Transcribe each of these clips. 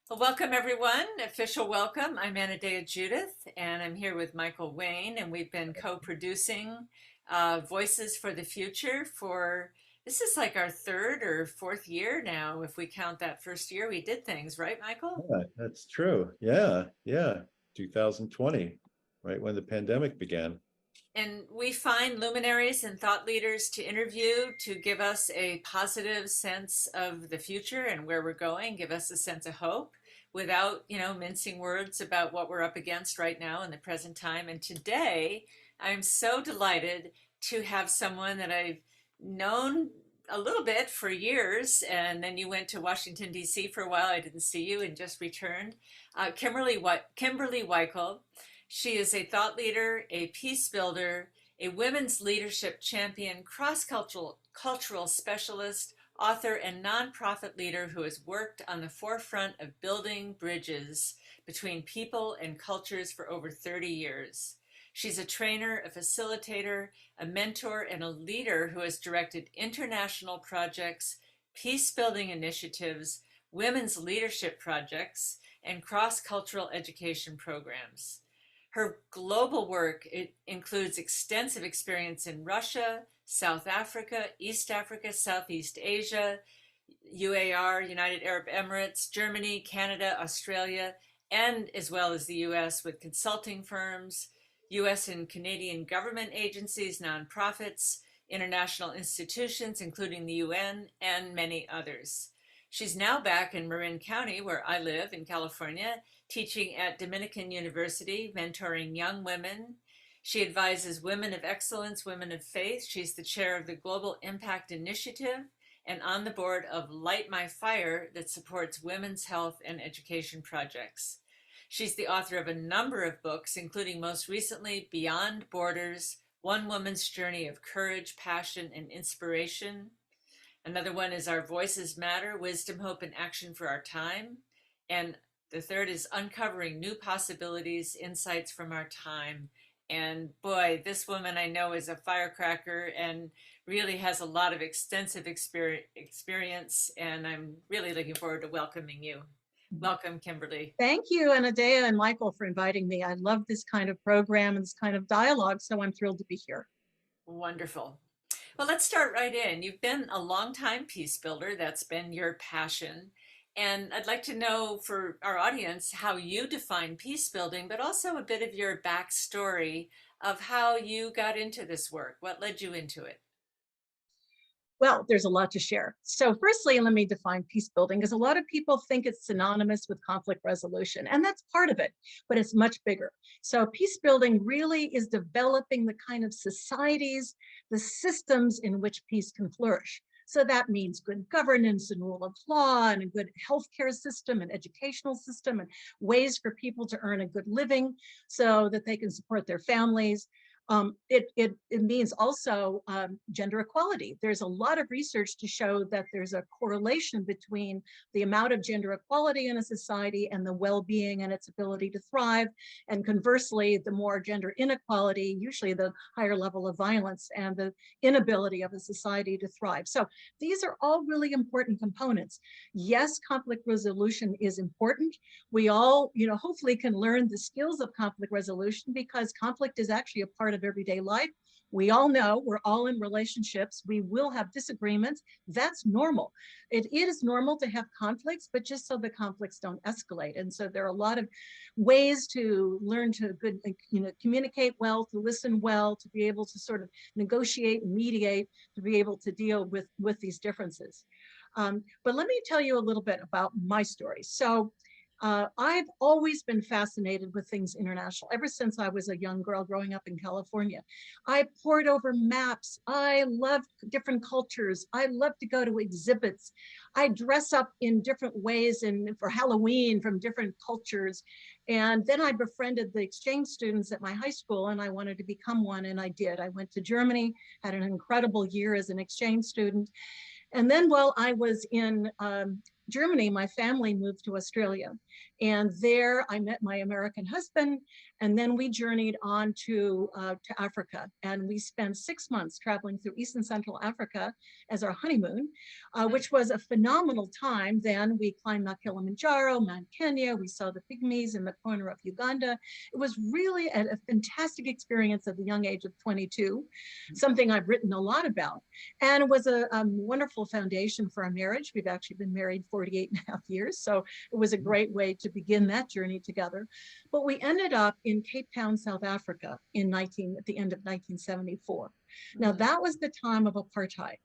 Well, welcome everyone, official welcome. I'm Anadea Judith and I'm here with Michael Wayne, and we've been co-producing Voices for the Future for, this is like our third or fourth year now, if we count that first year we did things, right, Michael? Yeah, that's true. Yeah. 2020, right when the pandemic began. And we find luminaries and thought leaders to interview to give us a positive sense of the future and where we're going, give us a sense of hope without, mincing words about what we're up against right now in the present time. And today, I'm so delighted to have someone that I've known a little bit for years, and then you went to Washington, D.C. for a while. I didn't see you and just returned. Kimberly Weichel. She is a thought leader, a peace builder, a women's leadership champion, cross-cultural specialist, author, and nonprofit leader who has worked on the forefront of building bridges between people and cultures for over 30 years. She's a trainer, a facilitator, a mentor, and a leader who has directed international projects, peace-building initiatives, women's leadership projects, and cross-cultural education programs. Her global work includes extensive experience in Russia, South Africa, East Africa, Southeast Asia, UAR, United Arab Emirates, Germany, Canada, Australia, and as well as the US with consulting firms, US and Canadian government agencies, nonprofits, international institutions, including the UN, and many others. She's now back in Marin County, where I live in California, teaching at Dominican University, mentoring young women. She advises Women of Excellence, Women of Faith. She's the chair of the Global Impact Initiative and on the board of Light My Fire that supports women's health and education projects. She's the author of a number of books, including most recently Beyond Borders, One Woman's Journey of Courage, Passion, and Inspiration. Another one is Our Voices Matter, Wisdom, Hope, and Action for Our Time. And the third is Uncovering New Possibilities, Insights from Our Time. And boy, this woman I know is a firecracker and really has a lot of extensive experience. And I'm really looking forward to welcoming you. Welcome, Kimberly. Thank you, Anadea and Michael, for inviting me. I love this kind of program and this kind of dialogue, so I'm thrilled to be here. Wonderful. Well, let's start right in. You've been a longtime peace builder. That's been your passion. And I'd like to know for our audience how you define peace building, but also a bit of your backstory of how you got into this work. What led you into it? Well, there's a lot to share. So firstly, let me define peace building, because a lot of people think it's synonymous with conflict resolution, and that's part of it, but it's much bigger. So peace building really is developing the kind of societies, the systems in which peace can flourish. So that means good governance and rule of law and a good healthcare system and educational system and ways for people to earn a good living so that they can support their families. It means also gender equality. There's a lot of research to show that there's a correlation between the amount of gender equality in a society and the well-being and its ability to thrive. And conversely, the more gender inequality, usually the higher level of violence and the inability of a society to thrive. So these are all really important components. Yes, conflict resolution is important. We all, hopefully can learn the skills of conflict resolution, because conflict is actually a part of everyday life. We all know we're all in relationships. We will have disagreements. That's normal. It is normal to have conflicts, but just so the conflicts don't escalate. And so there are a lot of ways to learn to communicate well, to listen well, to be able to sort of negotiate and mediate, to be able to deal with these differences. But let me tell you a little bit about my story. So I've always been fascinated with things international, ever since I was a young girl growing up in California. I pored over maps. I love different cultures. I love to go to exhibits. I dress up in different ways for Halloween from different cultures. And then I befriended the exchange students at my high school, and I wanted to become one, and I did. I went to Germany, had an incredible year as an exchange student. And then while I was in Germany, my family moved to Australia. And there I met my American husband. And then we journeyed on to Africa. And we spent 6 months traveling through East and Central Africa as our honeymoon, which was a phenomenal time. Then we climbed Mount Kilimanjaro, Mount Kenya. We saw the pygmies in the corner of Uganda. It was really a fantastic experience at the young age of 22, something I've written a lot about. And it was a wonderful foundation for our marriage. We've actually been married 48 and a half years. So it was a great way to begin that journey together. But we ended up in Cape Town, South Africa at the end of 1974. Now that was the time of apartheid.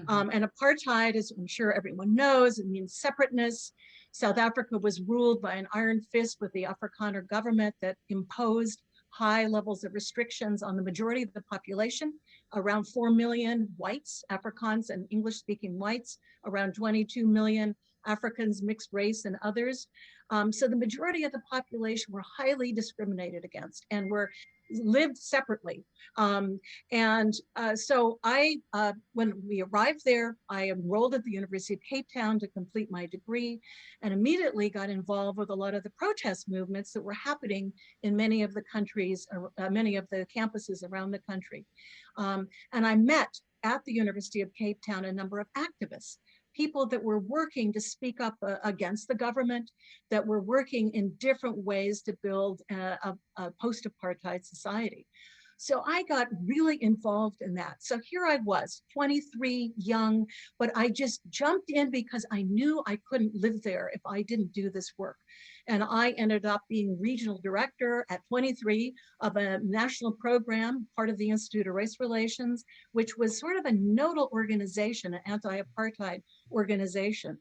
And apartheid, as I'm sure everyone knows, it means separateness. South Africa was ruled by an iron fist with the Afrikaner government that imposed high levels of restrictions on the majority of the population, around 4 million whites, Afrikaans and English-speaking whites, around 22 million Africans, mixed race, and others. So the majority of the population were highly discriminated against and lived separately. So when we arrived there, I enrolled at the University of Cape Town to complete my degree, and immediately got involved with a lot of the protest movements that were happening in many of the countries, many of the campuses around the country. And I met at the University of Cape Town a number of activists, people that were working to speak up against the government, that were working in different ways to build a post-apartheid society. So I got really involved in that. So here I was, 23, young, but I just jumped in because I knew I couldn't live there if I didn't do this work. And I ended up being regional director at 23 of a national program, part of the Institute of Race Relations, which was sort of a nodal organization, an anti-apartheid organization.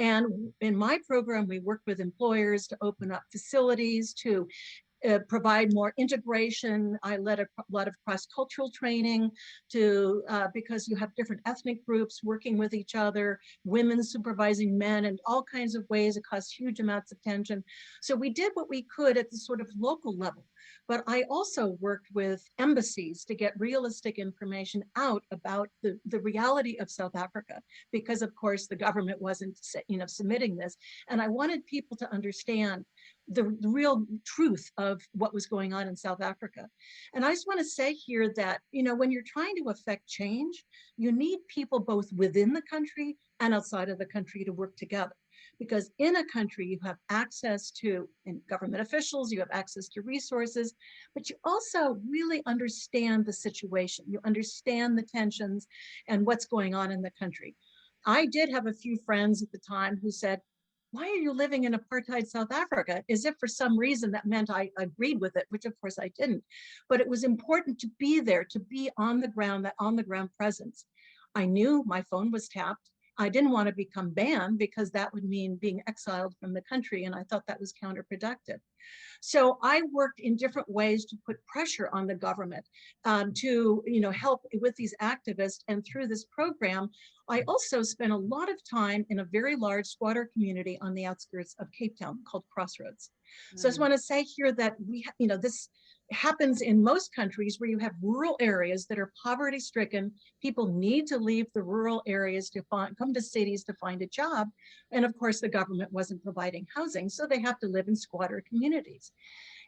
And in my program, we worked with employers to open up facilities, to provide more integration. I led a lot of cross-cultural training because you have different ethnic groups working with each other, women supervising men, and all kinds of ways. It caused huge amounts of tension. So we did what we could at the sort of local level. But I also worked with embassies to get realistic information out about the reality of South Africa, because of course the government wasn't submitting this. And I wanted people to understand the real truth of what was going on in South Africa. And I just want to say here that, when you're trying to affect change, you need people both within the country and outside of the country to work together. Because in a country, you have access to government officials, you have access to resources, but you also really understand the situation. You understand the tensions and what's going on in the country. I did have a few friends at the time who said, "Why are you living in apartheid South Africa?" As if for some reason that meant I agreed with it, which of course I didn't. But it was important to be there, to be on the ground, that on the ground presence. I knew my phone was tapped. I didn't want to become banned because that would mean being exiled from the country. And I thought that was counterproductive. So I worked in different ways to put pressure on the government to help with these activists. And through this program, I also spent a lot of time in a very large squatter community on the outskirts of Cape Town called Crossroads. So I just want to say here that this happens in most countries where you have rural areas that are poverty stricken. People need to leave the rural areas to come to cities to find a job. And of course, the government wasn't providing housing, so they have to live in squatter communities.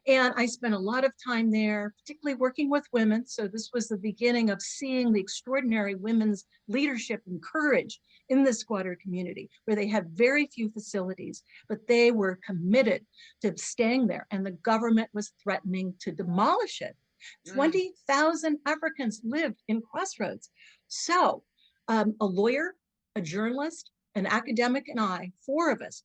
And I spent a lot of time there, particularly working with women. So this was the beginning of seeing the extraordinary women's leadership and courage in the squatter community, where they had very few facilities, but they were committed to staying there. And the government was threatening to demolish it. Mm. 20,000 Africans lived in Crossroads. So a lawyer, a journalist, an academic, and I, four of us,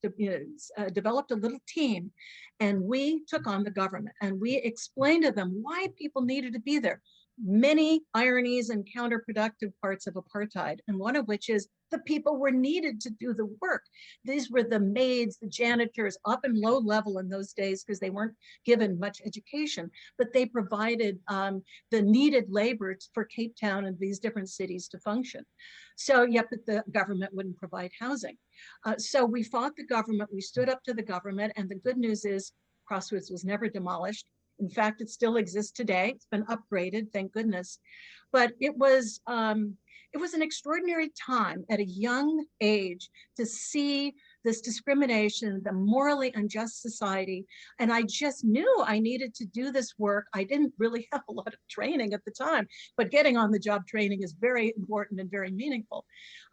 developed a little team, and we took on the government and we explained to them why people needed to be there. Many ironies and counterproductive parts of apartheid, and one of which is the people were needed to do the work. These were the maids, the janitors, often low level in those days because they weren't given much education, but they provided the needed labor for Cape Town and these different cities to function. So yet the government wouldn't provide housing. So we fought the government, we stood up to the government, and the good news is Crossroads was never demolished. In fact, it still exists today. It's been upgraded, thank goodness. But it was an extraordinary time at a young age to see this discrimination, the morally unjust society. And I just knew I needed to do this work. I didn't really have a lot of training at the time, but getting on the job training is very important and very meaningful.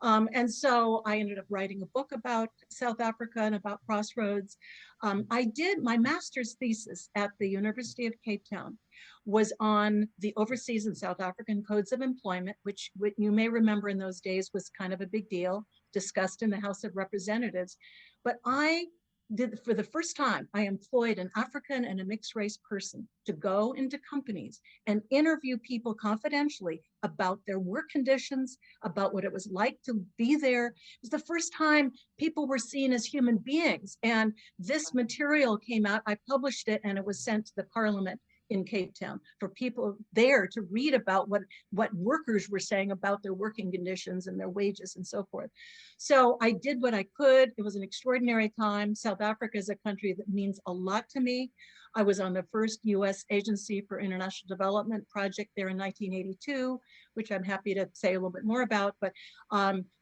And so I ended up writing a book about South Africa and about Crossroads. I did my master's thesis at the University of Cape Town was on the overseas and South African codes of employment, which you may remember in those days was kind of a big deal, discussed in the House of Representatives. But I did, for the first time, I employed an African and a mixed race person to go into companies and interview people confidentially about their work conditions, about what it was like to be there. It was the first time people were seen as human beings. And this material came out, I published it, and it was sent to the Parliament in Cape Town for people there to read about what workers were saying about their working conditions and their wages and so forth. So I did what I could. It was an extraordinary time. South Africa is a country that means a lot to me. I was on the first US Agency for International Development project there in 1982, which I'm happy to say a little bit more about. But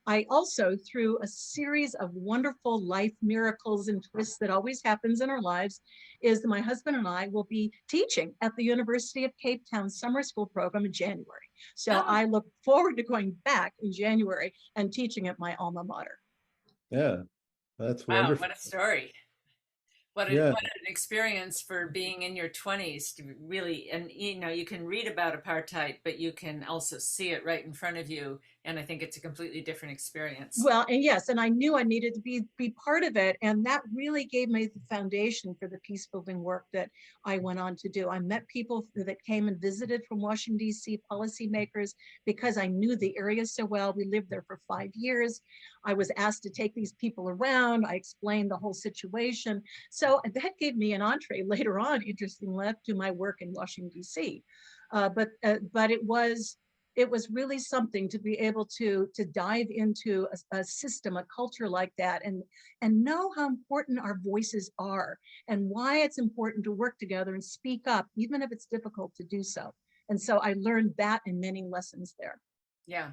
I also, through a series of wonderful life miracles and twists that always happens in our lives, is that my husband and I will be teaching at the University of Cape Town summer school program in January. So I look forward to going back in January and teaching at my alma mater. Yeah, that's Wow, wonderful. what a story. What an experience for being in your 20s to really, and you know, you can read about apartheid, but you can also see it right in front of you. And I think it's a completely different experience. Well, and yes, and I knew I needed to be part of it. And that really gave me the foundation for the peace building work that I went on to do. I met people that came and visited from Washington, D.C., policymakers, because I knew the area so well. We lived there for 5 years. I was asked to take these people around. I explained the whole situation. So that gave me an entree later on, interestingly enough, to my work in Washington, D.C. But it was really something to be able to dive into a system, a culture like that, and know how important our voices are and why it's important to work together and speak up, even if it's difficult to do so. And so I learned that in many lessons there. Yeah.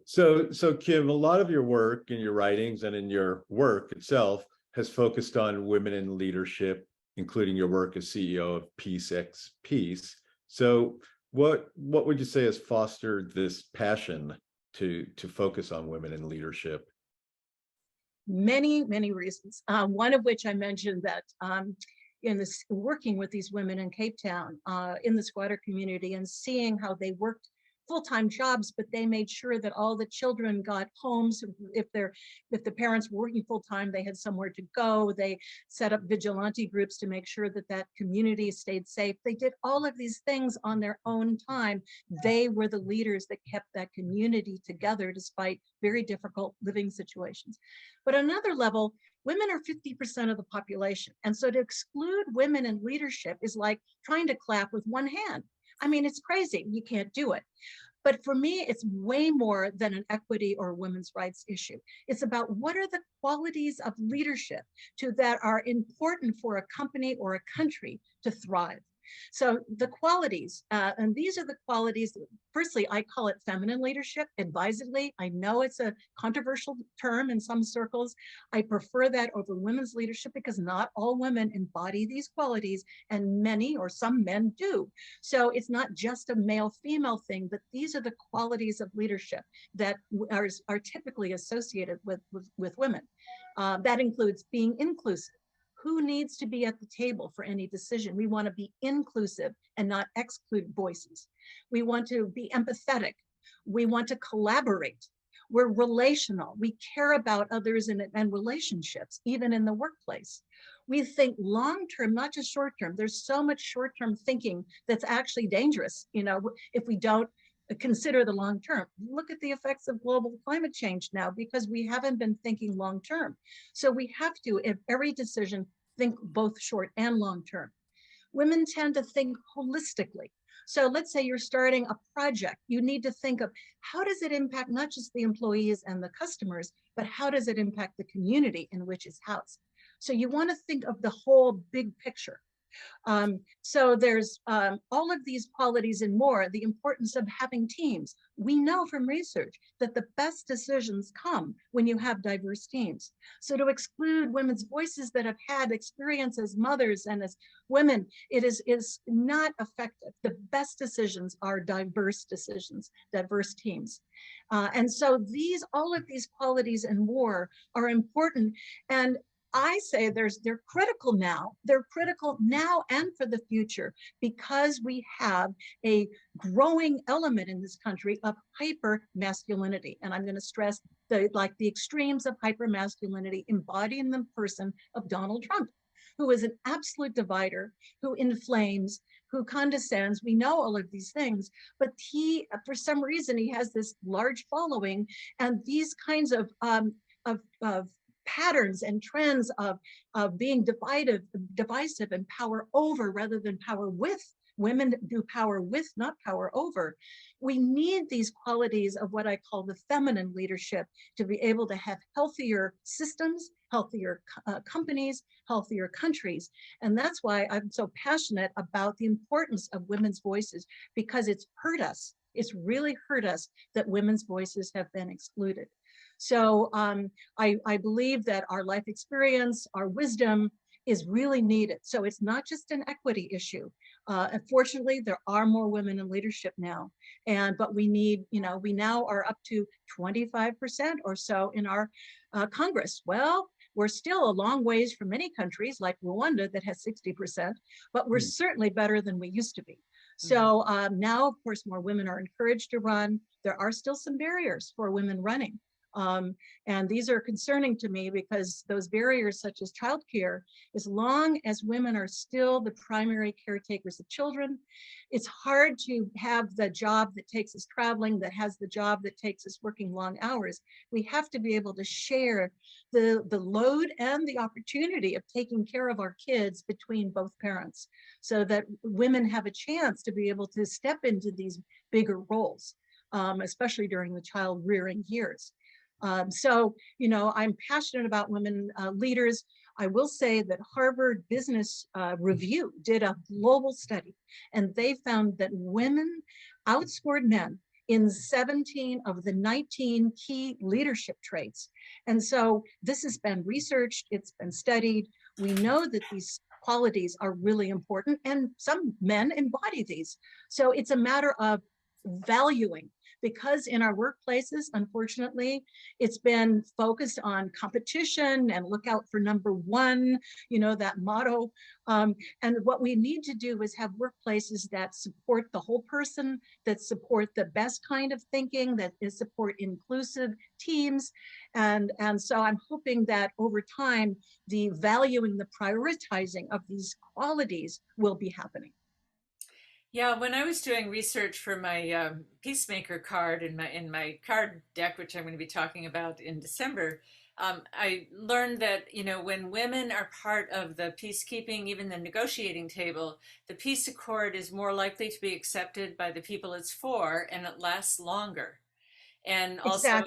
So Kim, a lot of your work in your writings and in your work itself has focused on women in leadership, including your work as CEO of PeaceX Peace. So what would you say has fostered this passion to focus on women in leadership? Many, many reasons. One of which I mentioned that in this working with these women in Cape Town, in the squatter community, and seeing how they worked full-time jobs, but they made sure that all the children got homes. If the parents were working full-time, they had somewhere to go. They set up vigilante groups to make sure that that community stayed safe. They did all of these things on their own time. They were the leaders that kept that community together despite very difficult living situations. But on another level, women are 50% of the population. And so to exclude women in leadership is like trying to clap with one hand. I mean, it's crazy. You can't do it. But for me, it's way more than an equity or women's rights issue. It's about what are the qualities of leadership that are important for a company or a country to thrive. So the qualities, and these are the qualities, firstly, I call it feminine leadership advisedly. I know it's a controversial term in some circles. I prefer that over women's leadership because not all women embody these qualities, and many or some men do. So it's not just a male-female thing, but these are the qualities of leadership that are typically associated with women. That includes being inclusive, Who needs to be at the table for any decision? We want to be inclusive and not exclude voices. We want to be empathetic. We want to collaborate. We're relational. We care about others and relationships, even in the workplace. We think long-term, not just short-term. There's so much short-term thinking that's actually dangerous, if we don't consider the long-term. Look at the effects of global climate change now, because we haven't been thinking long-term. So we have to, in every decision, think both short and long-term. Women tend to think holistically. So let's say you're starting a project. You need to think of, how does it impact not just the employees and the customers, but how does it impact the community in which it's housed? So you want to think of the whole big picture. So there's all of these qualities and more. The importance of having teams. We know from research that the best decisions come when you have diverse teams. So to exclude women's voices that have had experience as mothers and as women, it is not effective. The best decisions are diverse decisions, diverse teams. And so all of these qualities and more are important. And I say they're critical now. They're critical now and for the future, because we have a growing element in this country of hyper masculinity. And I'm going to stress the extremes of hyper masculinity embodied in the person of Donald Trump, who is an absolute divider, who inflames, who condescends. We know all of these things, but he, for some reason, he has this large following, and these kinds of patterns and trends of being divisive and power over rather than power with. Women do power with, not power over. We need these qualities of what I call the feminine leadership to be able to have healthier systems, healthier companies, healthier countries. And that's why I'm so passionate about the importance of women's voices, because it's hurt us. It's really hurt us that women's voices have been excluded. So I believe that our life experience, our wisdom is really needed. So it's not just an equity issue. Unfortunately, there are more women in leadership now, but we need, we now are up to 25% or so in our Congress. Well, we're still a long ways from many countries like Rwanda that has 60%, but we're certainly better than we used to be. So now, of course, more women are encouraged to run. There are still some barriers for women running. And these are concerning to me, because those barriers, such as childcare, as long as women are still the primary caretakers of children, it's hard to have the job that takes us traveling, that has the job that takes us working long hours. We have to be able to share the load and the opportunity of taking care of our kids between both parents, so that women have a chance to be able to step into these bigger roles, especially during the child rearing years. So, I'm passionate about women leaders. I will say that Harvard Business Review did a global study, and they found that women outscored men in 17 of the 19 key leadership traits. And so this has been researched, it's been studied. We know that these qualities are really important, and some men embody these. So it's a matter of valuing, because in our workplaces, unfortunately, it's been focused on competition and look out for number one, that motto. And what we need to do is have workplaces that support the whole person, that support the best kind of thinking, that is support inclusive teams. And so I'm hoping that over time, the valuing, the prioritizing of these qualities will be happening. Yeah, when I was doing research for my Peacemaker card in my card deck, which I'm going to be talking about in December, I learned that when women are part of the peacekeeping, even the negotiating table, the peace accord is more likely to be accepted by the people it's for, and it lasts longer. And also,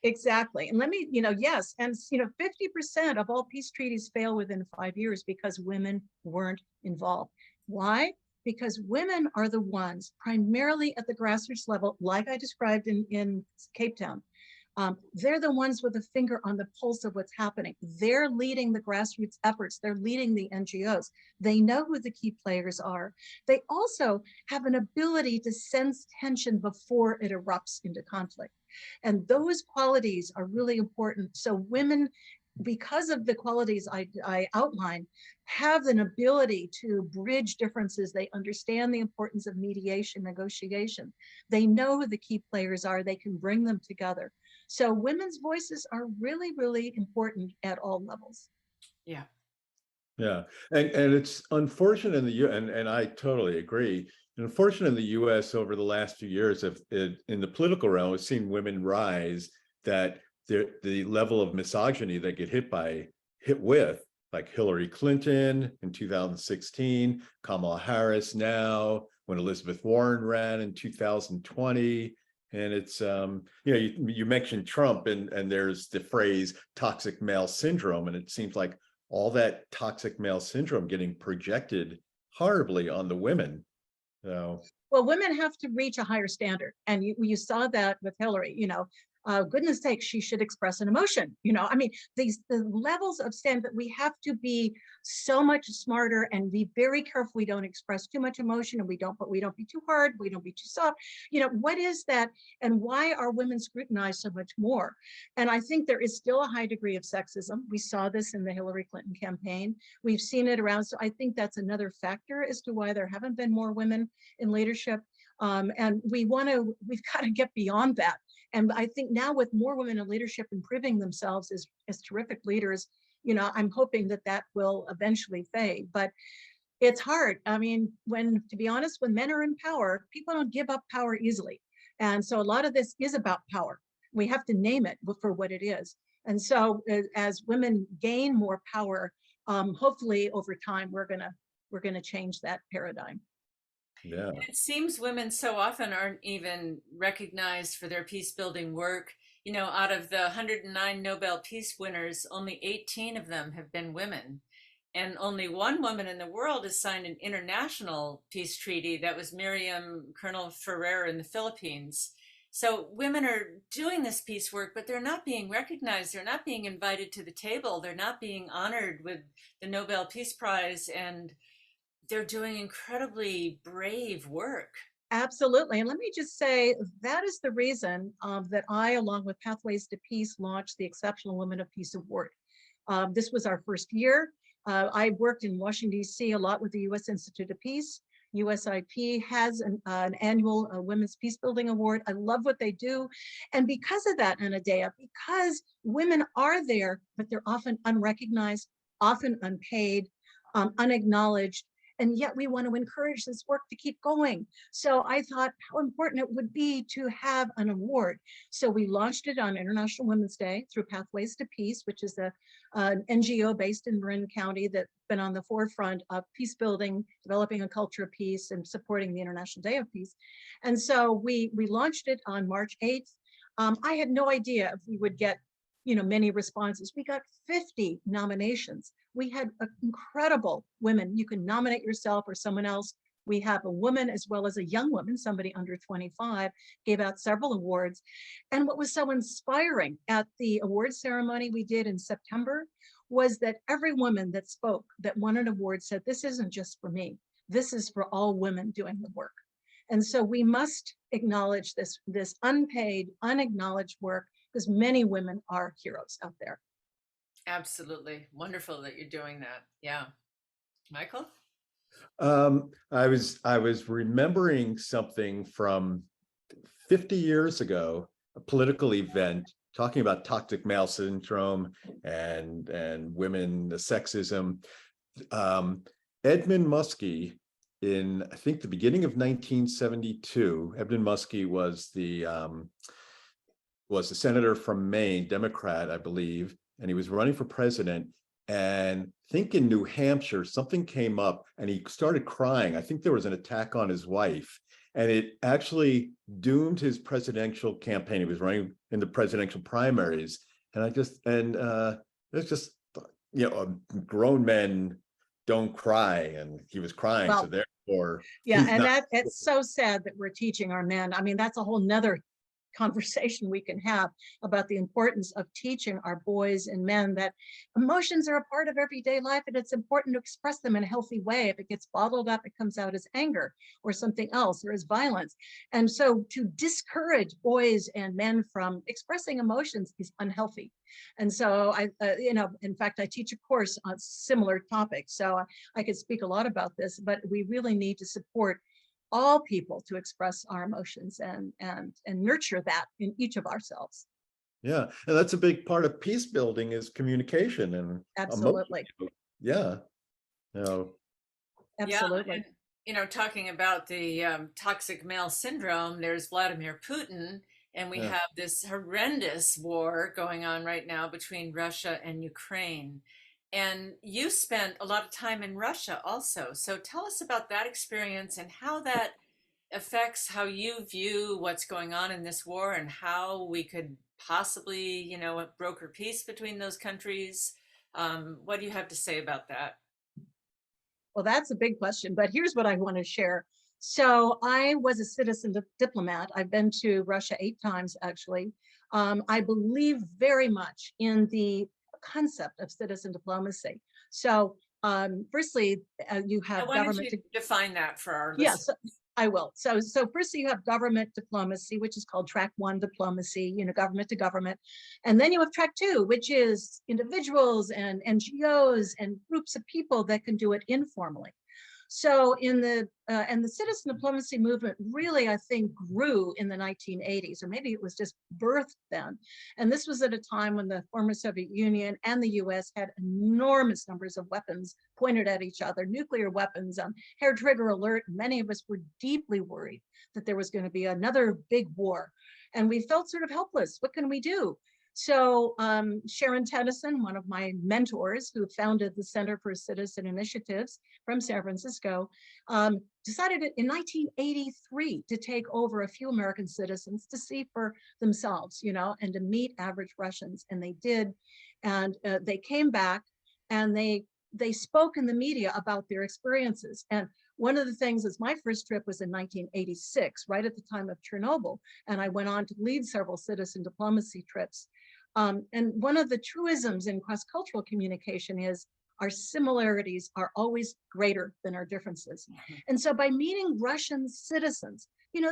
Exactly. And let me, yes, and 50% of all peace treaties fail within 5 years because women weren't involved. Why? Because women are the ones primarily at the grassroots level, like I described in Cape Town. They're the ones with a finger on the pulse of what's happening. They're leading the grassroots efforts. They're leading the NGOs. They know who the key players are. They also have an ability to sense tension before it erupts into conflict. And those qualities are really important. So women because of the qualities I outlined, have an ability to bridge differences. They understand the importance of mediation, negotiation. They know who the key players are. They can bring them together. So women's voices are really, really important at all levels. Yeah. Yeah, and it's unfortunate in the U, and I totally agree. Unfortunate in the U.S. over the last few years, in the political realm, we've seen women rise, that the level of misogyny they get hit with, like Hillary Clinton in 2016, Kamala Harris now, when Elizabeth Warren ran in 2020. And it's you mentioned Trump, and there's the phrase toxic male syndrome, and it seems like all that toxic male syndrome getting projected horribly on the women. So, well, women have to reach a higher standard, and you saw that with Hillary. Goodness sakes, she should express an emotion. I mean, the levels of stand that we have to be so much smarter and be very careful we don't express too much emotion, and we don't be too hard, we don't be too soft. What is that, and why are women scrutinized so much more? And I think there is still a high degree of sexism. We saw this in the Hillary Clinton campaign. We've seen it around. So I think that's another factor as to why there haven't been more women in leadership. And we've got to get beyond that. And I think now with more women in leadership improving themselves as terrific leaders, I'm hoping that will eventually fade. But it's hard. I mean, to be honest, when men are in power, people don't give up power easily. And so a lot of this is about power. We have to name it for what it is. And so as women gain more power, hopefully over time, we're gonna change that paradigm. yeah. It seems women so often aren't even recognized for their peace building work. Out of the 109 Nobel Peace winners, only 18 of them have been women. And only one woman in the world has signed an international peace treaty. That was Miriam Coronel-Ferrer in the Philippines. So women are doing this peace work, but they're not being recognized. They're not being invited to the table. They're not being honored with the Nobel Peace Prize. And they're doing incredibly brave work. Absolutely. And let me just say, that is the reason that I, along with Pathways to Peace, launched the Exceptional Women of Peace Award. This was our first year. I worked in Washington, D.C. a lot with the U.S. Institute of Peace. USIP has an annual Women's Peacebuilding Award. I love what they do. And because of that, Anadea, because women are there, but they're often unrecognized, often unpaid, unacknowledged, and yet we want to encourage this work to keep going. So I thought how important it would be to have an award. So we launched it on International Women's Day through Pathways to Peace, which is an NGO based in Marin County that's been on the forefront of peace building, developing a culture of peace, and supporting the International Day of Peace. And so we launched it on March 8th. I had no idea if we would get many responses. We got 50 nominations. We had incredible women. You can nominate yourself or someone else. We have a woman as well as a young woman, somebody under 25, gave out several awards. And what was so inspiring at the award ceremony we did in September was that every woman that spoke that won an award said, this isn't just for me. This is for all women doing the work. And so we must acknowledge this unpaid, unacknowledged work, because many women are heroes out there. Absolutely. Wonderful that you're doing that. Yeah. Michael? I was remembering something from 50 years ago, a political event talking about toxic male syndrome and women, the sexism. Edmund Muskie, in I think the beginning of 1972, Edmund Muskie was the senator from Maine, Democrat, I believe, and he was running for president. And I think in New Hampshire, something came up and he started crying. I think there was an attack on his wife, and it actually doomed his presidential campaign. He was running in the presidential primaries. And it's just, grown men don't cry, and he was crying. Well, so therefore, yeah, and it's so sad that we're teaching our men. I mean, that's a whole nother conversation we can have about the importance of teaching our boys and men that emotions are a part of everyday life, and it's important to express them in a healthy way. If it gets bottled up, it comes out as anger or something else, or as violence. And so to discourage boys and men from expressing emotions is unhealthy. And so in fact, I teach a course on similar topics, so I could speak a lot about this, but we really need to support all people to express our emotions and nurture that in each of ourselves. Yeah, and that's a big part of peace building is communication and Absolutely. emotion. Yeah. No. Absolutely. Yeah, and talking about the toxic male syndrome, there's Vladimir Putin, and we Yeah. have this horrendous war going on right now between Russia and Ukraine. And you spent a lot of time in Russia also. So tell us about that experience and how that affects how you view what's going on in this war and how we could possibly, broker peace between those countries. What do you have to say about that? Well, that's a big question, but here's what I want to share. So I was a citizen diplomat. I've been to Russia 8 times, actually. I believe very much in the concept of citizen diplomacy. So firstly, you have Why don't government. you define that for our Yes, listeners? I will. So firstly, you have government diplomacy, which is called track 1 diplomacy, government to government. And then you have track 2, which is individuals and NGOs and groups of people that can do it informally. So and the citizen diplomacy movement really, I think, grew in the 1980s, or maybe it was just birthed then. And this was at a time when the former Soviet Union and the US had enormous numbers of weapons pointed at each other, nuclear weapons, hair trigger alert. Many of us were deeply worried that there was going to be another big war. And we felt sort of helpless. What can we do? So Sharon Tennyson, one of my mentors who founded the Center for Citizen Initiatives from San Francisco, decided in 1983 to take over a few American citizens to see for themselves, and to meet average Russians. And they did. And they came back and they spoke in the media about their experiences. And one of the things is my first trip was in 1986, right at the time of Chernobyl. And I went on to lead several citizen diplomacy trips. And one of the truisms in cross-cultural communication is our similarities are always greater than our differences. Mm-hmm. And so by meeting Russian citizens,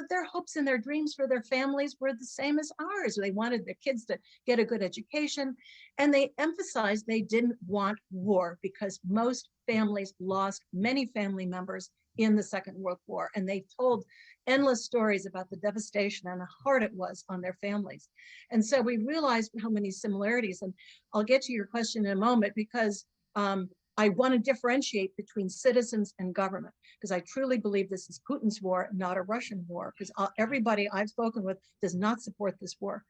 their hopes and their dreams for their families were the same as ours. They wanted their kids to get a good education, and they emphasized they didn't want war because most families lost many family members in the Second World War. And they told endless stories about the devastation and how hard it was on their families. And so we realized how many similarities, and I'll get to your question in a moment, because I want to differentiate between citizens and government, because I truly believe this is Putin's war, not a Russian war, because everybody I've spoken with does not support this war.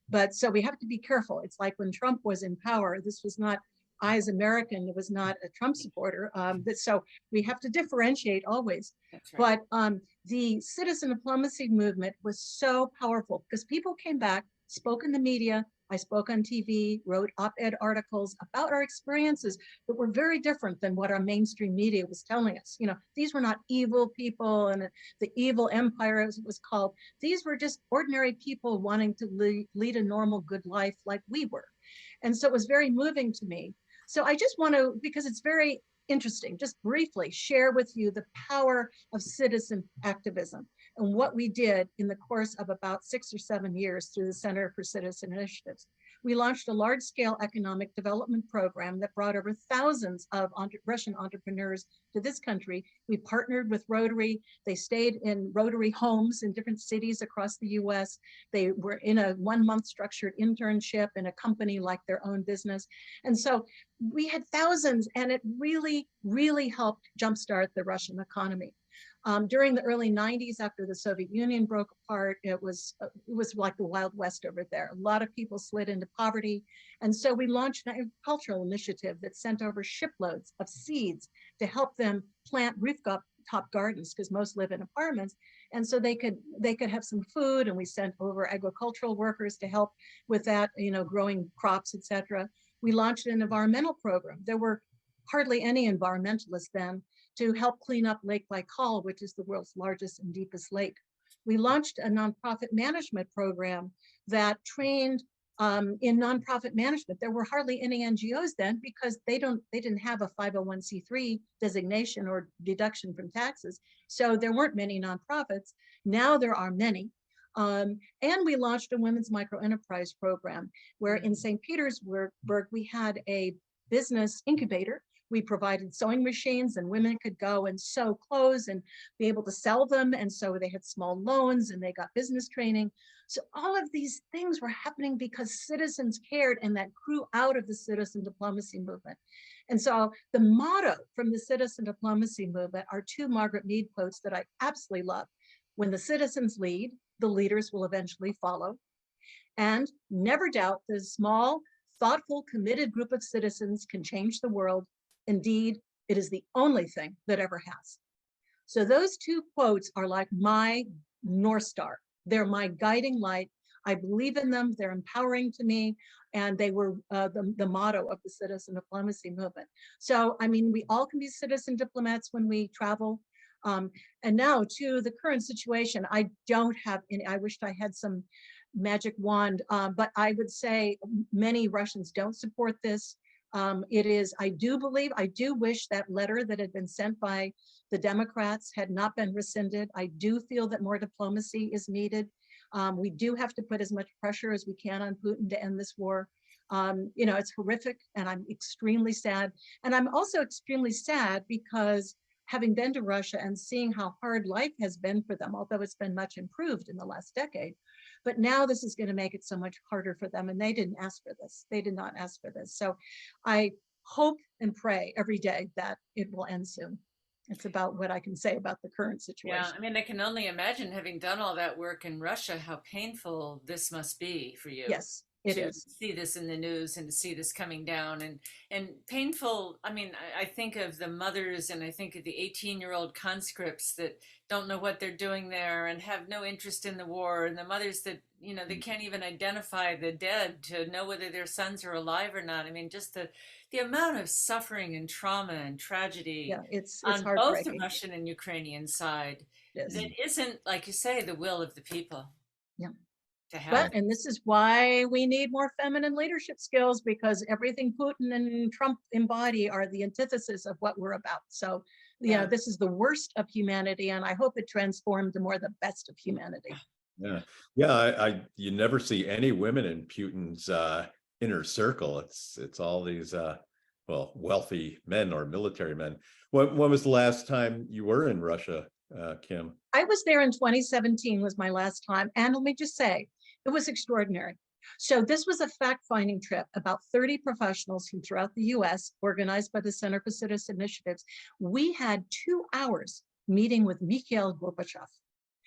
But so we have to be careful. It's like when Trump was in power, this was not, I as American, was not a Trump supporter. So we have to differentiate always. That's right. But the citizen diplomacy movement was so powerful because people came back, spoke in the media, I spoke on TV, wrote op-ed articles about our experiences that were very different than what our mainstream media was telling us. These were not evil people and the evil empire, as it was called. These were just ordinary people wanting to lead a normal, good life like we were. And so it was very moving to me. So I just want to, because it's very interesting, just briefly share with you the power of citizen activism and what we did in the course of about 6 or 7 years through the Center for Citizen Initiatives. We launched a large-scale economic development program that brought over thousands of Russian entrepreneurs to this country. We partnered with Rotary. They stayed in Rotary homes in different cities across the US. They were in a 1-month structured internship in a company like their own business. And so we had thousands, and it really, really helped jumpstart the Russian economy. During the early 90s, after the Soviet Union broke apart, it was like the Wild West over there. A lot of people slid into poverty. And so we launched an agricultural initiative that sent over shiploads of seeds to help them plant rooftop gardens, because most live in apartments. And so they could have some food, and we sent over agricultural workers to help with that, growing crops, etc. We launched an environmental program. There were hardly any environmentalists then, to help clean up Lake Baikal, which is the world's largest and deepest lake. we launched a nonprofit management program that trained in nonprofit management. There were hardly any NGOs then because they didn't have a 501c3 designation or deduction from taxes. So there weren't many nonprofits. Now there are many. And we launched a women's microenterprise program where in St. Petersburg, we had a business incubator. We provided sewing machines and women could go and sew clothes and be able to sell them. And so they had small loans and they got business training. So all of these things were happening because citizens cared, and that grew out of the citizen diplomacy movement. And so the motto from the citizen diplomacy movement are two Margaret Mead quotes that I absolutely love. When the citizens lead, the leaders will eventually follow. And never doubt the small, thoughtful, committed group of citizens can change the world. Indeed, it is the only thing that ever has. So those two quotes are like my North Star. They're my guiding light. I believe in them. They're empowering to me. And they were the motto of the citizen diplomacy movement. So, I mean, we all can be citizen diplomats when we travel. And now to the current situation, I don't have any, I wished I had some magic wand, but I would say many Russians don't support this. I do wish that letter that had been sent by the Democrats had not been rescinded. I do feel that more diplomacy is needed. We do have to put as much pressure as we can on Putin to end this war. It's horrific and I'm extremely sad. And I'm also extremely sad because having been to Russia and seeing how hard life has been for them, although it's been much improved in the last decade, but now this is going to make it so much harder for them. And they didn't ask for this. They did not ask for this. So I hope and pray every day that it will end soon. It's about what I can say about the current situation. Yeah, I mean, I can only imagine, having done all that work in Russia, how painful this must be for you. Yes, it is. See this in the news and to see this coming down, and painful. I mean, I think of the mothers and I think of the 18-year-old conscripts that don't know what they're doing there and have no interest in the war, and the mothers that, they can't even identify the dead to know whether their sons are alive or not. I mean, just the amount of suffering and trauma and tragedy, yeah, it's on both the heartbreaking. Russian and Ukrainian side, Yes. that isn't, like you say, the will of the people. Yeah. To But, help. and this is why we need more feminine leadership skills, because everything Putin and Trump embody are the antithesis of what we're about. So, Yeah. this is the worst of humanity, and I hope it transforms to more the best of humanity. Yeah. You never see any women in Putin's inner circle. It's all these wealthy men or military men. When was the last time you were in Russia, Kim? I was there in 2017 was my last time. And let me just say, it was extraordinary. So this was a fact-finding trip, about 30 professionals from throughout the US, organized by the Center for Citizen Initiatives. We had 2 hours meeting with Mikhail Gorbachev.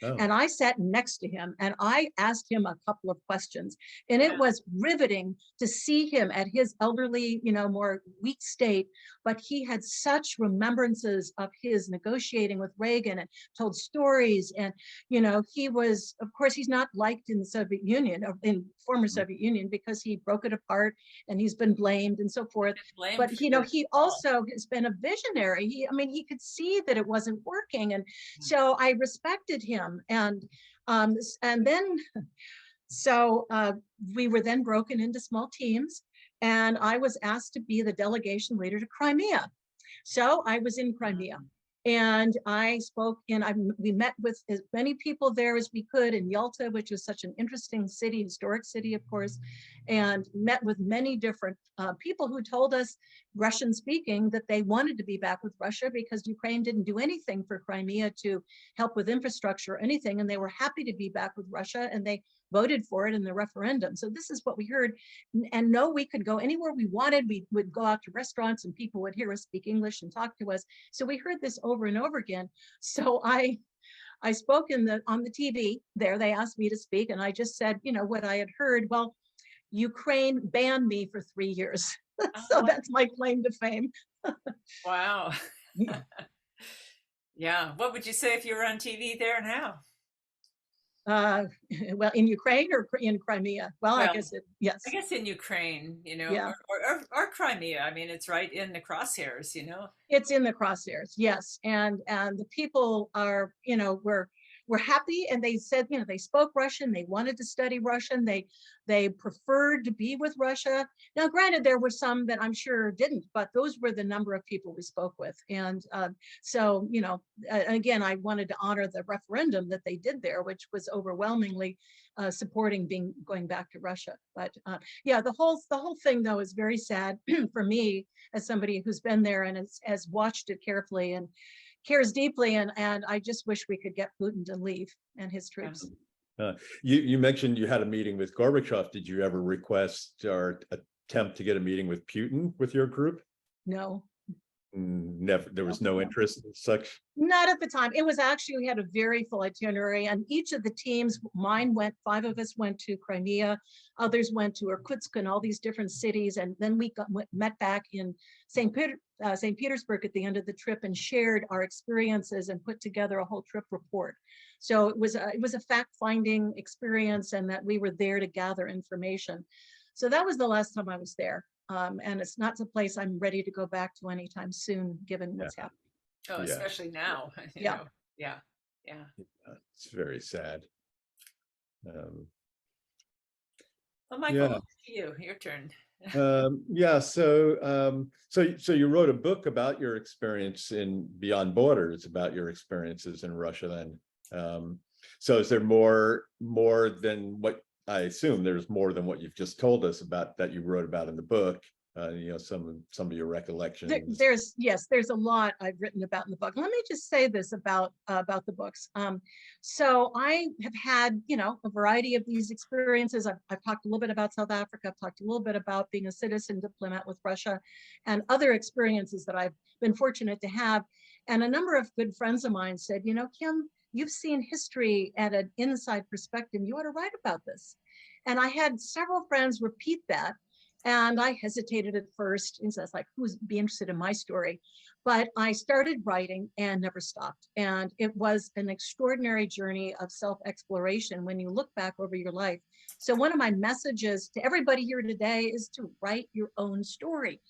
Oh. And I sat next to him and I asked him a couple of questions, and it was riveting to see him at his elderly, more weak state, but he had such remembrances of his negotiating with Reagan and told stories. And, he was, of course, he's not liked in the Soviet Union, in former Soviet Union, because he broke it apart and he's been blamed and so forth. But, he also has been a visionary. He could see that it wasn't working. And so I respected him. And then, so we were then broken into small teams, and I was asked to be the delegation leader to Crimea. So I was in Crimea, and I spoke, and we met with as many people there as we could in Yalta, which is such an interesting city, historic city, of course, and met with many different people who told us, Russian speaking, that they wanted to be back with Russia because Ukraine didn't do anything for Crimea to help with infrastructure or anything, and they were happy to be back with Russia, and they voted for it in the referendum. So this is what we heard. And no, we could go anywhere we wanted. We would go out to restaurants and people would hear us speak English and talk to us. So we heard this over and over again. So I spoke on the TV there. They asked me to speak, and I just said, what I had heard. Well, Ukraine banned me for 3 years. So that's my claim to fame. Wow. Yeah. What would you say if you were on TV there now? Well, in Ukraine or in Crimea? Well, I guess yes. I guess in Ukraine, Yeah. or Crimea. I mean, it's right in the crosshairs, It's in the crosshairs, yes. And the people are, were happy, and they said, they spoke Russian, they wanted to study Russian, they preferred to be with Russia. Now, granted, there were some that I'm sure didn't, but those were the number of people we spoke with. And so, again, I wanted to honor the referendum that they did there, which was overwhelmingly supporting going back to Russia. But yeah, the whole thing, though, is very sad for me as somebody who's been there and has watched it carefully and cares deeply. And I just wish we could get Putin to leave and his troops. You mentioned you had a meeting with Gorbachev. Did you ever request or attempt to get a meeting with Putin with your group? No. Never. There was no interest in such. Not at the time. It was actually, we had a very full itinerary, and each of the teams, 5 of us went to Crimea, others went to Irkutsk and all these different cities, and then we met back in St. Petersburg at the end of the trip and shared our experiences and put together a whole trip report. So it was a fact-finding experience, and that we were there to gather information. So that was the last time I was there. And it's not a place I'm ready to go back to anytime soon, given what's happening. Oh, especially now. Yeah. Yeah. It's very sad. Well, Michael, your turn. So you wrote a book about your experience in Beyond Borders, about your experiences in Russia then. So is there more than what I assume there's more than what you've just told us about that you wrote about in the book? Some of your recollections. There's a lot I've written about in the book. Let me just say this about the books. So I have had, a variety of these experiences. I've talked a little bit about South Africa. I've talked a little bit about being a citizen diplomat with Russia, and other experiences that I've been fortunate to have. And a number of good friends of mine said, Kim, you've seen history at an inside perspective. You ought to write about this. And I had several friends repeat that. And I hesitated at first, and so I was like, who's be interested in my story? But I started writing and never stopped. And it was an extraordinary journey of self-exploration when you look back over your life. So one of my messages to everybody here today is to write your own story.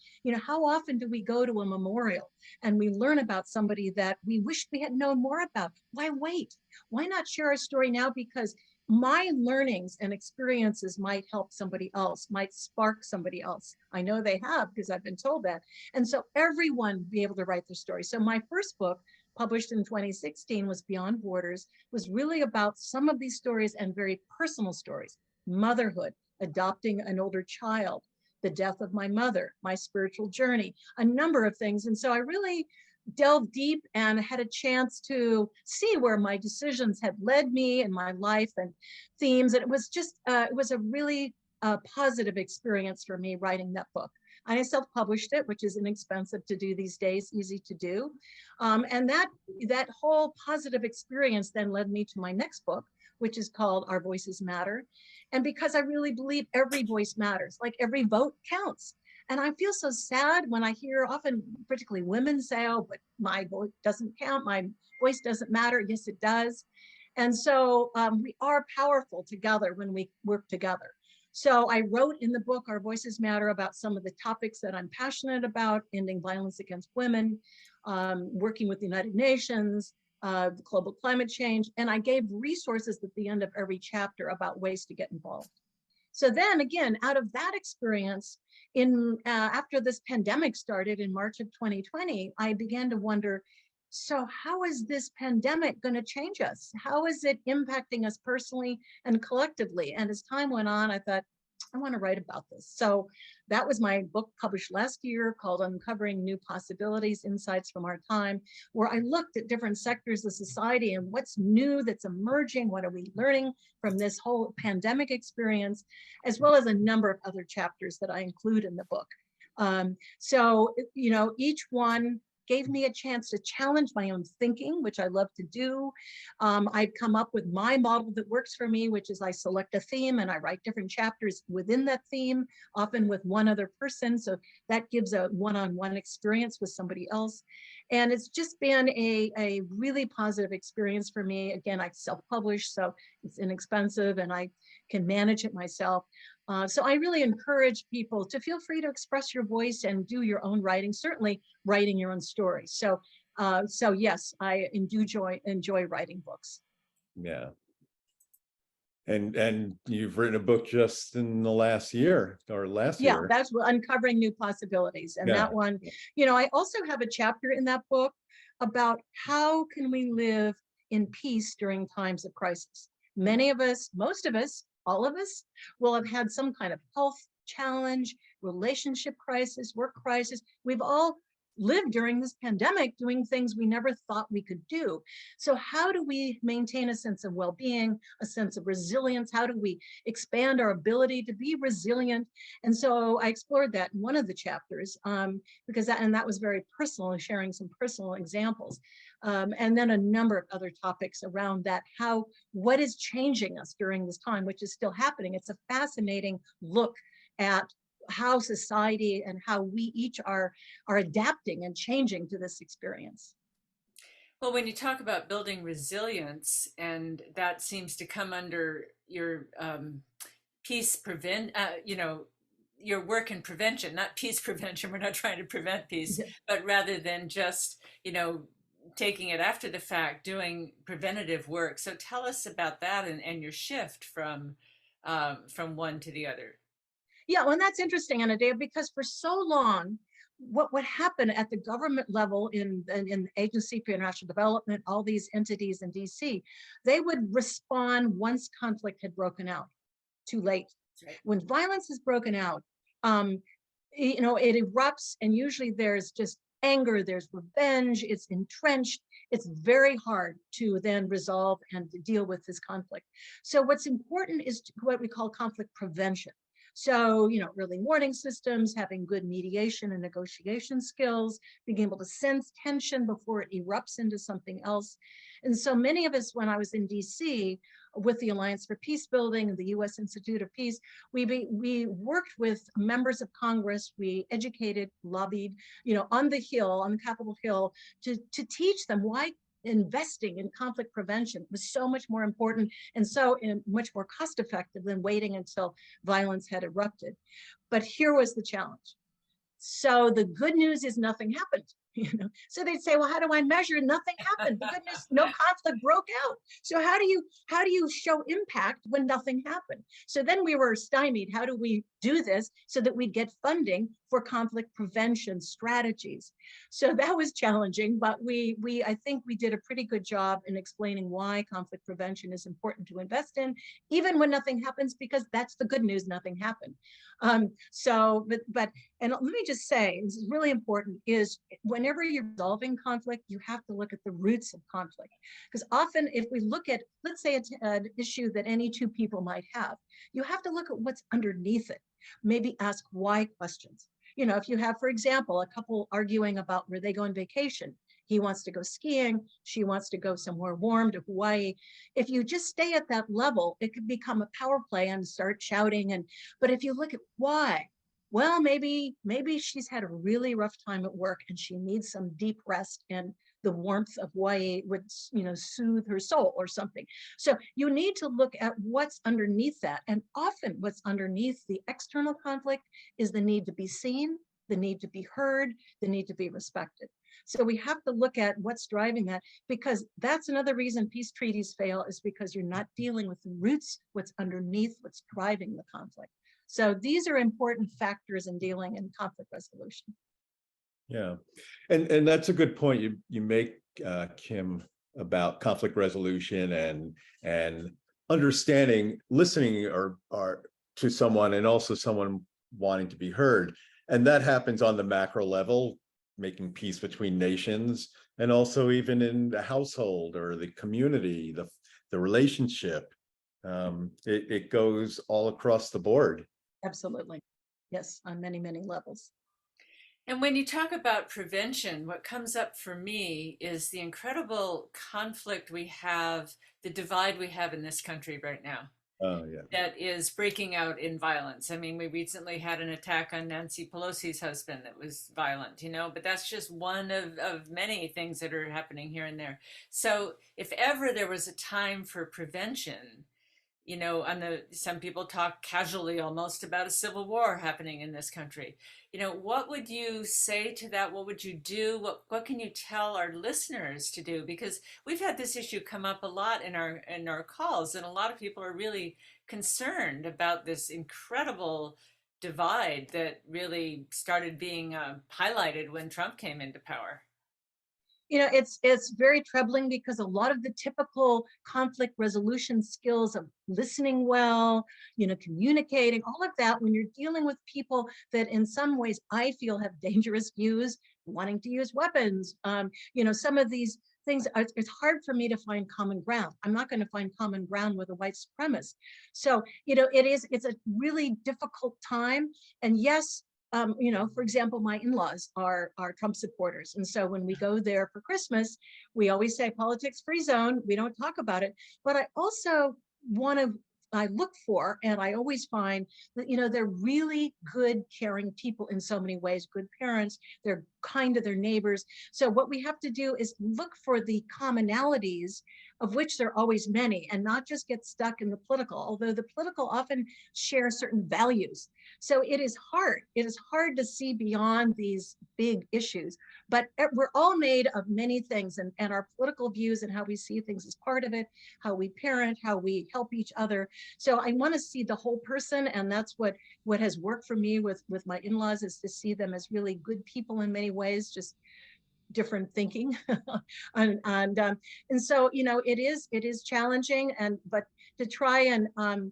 How often do we go to a memorial and we learn about somebody that we wished we had known more about? Why wait? Why not share our story now? Because my learnings and experiences might help somebody else, might spark somebody else. I know they have, because I've been told that. And so everyone be able to write their story. So my first book, published in 2016, was Beyond Borders, was really about some of these stories and very personal stories: motherhood, adopting an older child, the death of my mother, my spiritual journey, a number of things. And so I really delved deep and had a chance to see where my decisions had led me in my life and themes. And it was just, it was a really positive experience for me writing that book. I self-published it, which is inexpensive to do these days, easy to do. And that whole positive experience then led me to my next book, which is called Our Voices Matter. And because I really believe every voice matters, like every vote counts. And I feel so sad when I hear often, particularly women say, oh, but my vote doesn't count, my voice doesn't matter. Yes, it does. And so we are powerful together when we work together. So I wrote in the book, Our Voices Matter, about some of the topics that I'm passionate about: ending violence against women, working with the United Nations, global climate change. And I gave resources at the end of every chapter about ways to get involved. So then again, out of that experience, after this pandemic started in March of 2020, I began to wonder, so how is this pandemic going to change us? How is it impacting us personally and collectively? And as time went on, I thought, I want to write about this. So that was my book published last year, called Uncovering New Possibilities, Insights from Our Time, where I looked at different sectors of society and what's new that's emerging, what are we learning from this whole pandemic experience, as well as a number of other chapters that I include in the book. So, each one gave me a chance to challenge my own thinking, which I love to do. I've come up with my model that works for me, which is I select a theme and I write different chapters within that theme, often with one other person. So that gives a one-on-one experience with somebody else. And it's just been a really positive experience for me. Again, I self-publish, so it's inexpensive and I can manage it myself. So I really encourage people to feel free to express your voice and do your own writing, certainly writing your own stories. So yes, I enjoy writing books. Yeah. And you've written a book just in the last year or last Yeah, year. that's uncovering new possibilities. And Yeah. that one, I also have a chapter in that book about how can we live in peace during times of crisis. Many of us, most of us, all of us will have had some kind of health challenge, relationship crisis, work crisis. We've all lived during this pandemic doing things we never thought we could do. So how do we maintain a sense of well-being, a sense of resilience? How do we expand our ability to be resilient? And so I explored that in one of the chapters, because that was very personal, sharing some personal examples. And then a number of other topics around that, what is changing us during this time, which is still happening. It's a fascinating look at how society and how we each are adapting and changing to this experience. Well, when you talk about building resilience, and that seems to come under your your work in prevention, not peace prevention. We're not trying to prevent peace, but rather than just, taking it after the fact, doing preventative work. So tell us about that and your shift from one to the other. Yeah, well, and that's interesting, Anadea, because for so long, what happened at the government level in the Agency for International Development, all these entities in DC, they would respond once conflict had broken out. Too late. Right. When violence is broken out, it erupts, and usually there's just anger, there's revenge, it's entrenched. It's very hard to then resolve and deal with this conflict. So what's important is what we call conflict prevention. So, early warning systems, having good mediation and negotiation skills, being able to sense tension before it erupts into something else. And so many of us, when I was in DC with the Alliance for Peacebuilding and the U.S. Institute of Peace, we worked with members of Congress. We educated, lobbied, on the Hill, on the Capitol Hill, to teach them why investing in conflict prevention was so much more important and so much more cost effective than waiting until violence had erupted. But here was the challenge. So the good news is nothing happened. So they'd say, well, how do I measure? Nothing happened. The good news, no conflict broke out. So how do you show impact when nothing happened? So then we were stymied. How do we do this so that we'd get funding for conflict prevention strategies? So that was challenging, but I think we did a pretty good job in explaining why conflict prevention is important to invest in, even when nothing happens, because that's the good news, nothing happened. And let me just say, this is really important, is whenever you're resolving conflict, you have to look at the roots of conflict. Because often if we look at, let's say it's an issue that any two people might have, you have to look at what's underneath it. Maybe ask why questions. If you have, for example, a couple arguing about where they go on vacation, he wants to go skiing, she wants to go somewhere warm to Hawaii. If you just stay at that level, it could become a power play and start shouting. But if you look at why, well, maybe she's had a really rough time at work and she needs some deep rest, and the warmth of Hawaii would, soothe her soul or something. So you need to look at what's underneath that. And often what's underneath the external conflict is the need to be seen, the need to be heard, the need to be respected. So we have to look at what's driving that, because that's another reason peace treaties fail, is because you're not dealing with the roots, what's underneath, what's driving the conflict. So these are important factors in dealing in conflict resolution. Yeah, and that's a good point you make, Kim, about conflict resolution and understanding, listening or to someone, and also someone wanting to be heard. And that happens on the macro level, making peace between nations, and also even in the household or the community, the relationship. It goes all across the board. Absolutely. Yes, on many, many levels. And when you talk about prevention, what comes up for me is the incredible conflict we have, the divide we have in this country right now. Oh, yeah. That is breaking out in violence. I mean, we recently had an attack on Nancy Pelosi's husband that was violent, but that's just one of many things that are happening here and there. So if ever there was a time for prevention, you know, some people talk casually almost about a civil war happening in this country. You know, what would you say to that? What would you do? What can you tell our listeners to do? Because we've had this issue come up a lot in our calls, and a lot of people are really concerned about this incredible divide that really started being highlighted when Trump came into power. You know, it's very troubling because a lot of the typical conflict resolution skills of listening well, you know, communicating, all of that, when you're dealing with people that in some ways I feel have dangerous views, wanting to use weapons, you know, some of these things, it's hard for me to find common ground. I'm not going to find common ground with a white supremacist. So, you know, it's a really difficult time. And yes, you know, for example, my in-laws are Trump supporters. And so when we go there for Christmas, we always say politics free zone. We don't talk about it. But I also I look for, and I always find that, you know, they're really good, caring people in so many ways, good parents, they're kind to their neighbors. So what we have to do is look for the commonalities, of which there are always many, and not just get stuck in the political, although the political often share certain values. So it is hard. It is hard to see beyond these big issues, but we're all made of many things, and our political views and how we see things is part of it, how we parent, how we help each other. So I want to see the whole person, and that's what has worked for me with my in-laws, is to see them as really good people in many ways, just different thinking. And so, you know, it is challenging, but to try and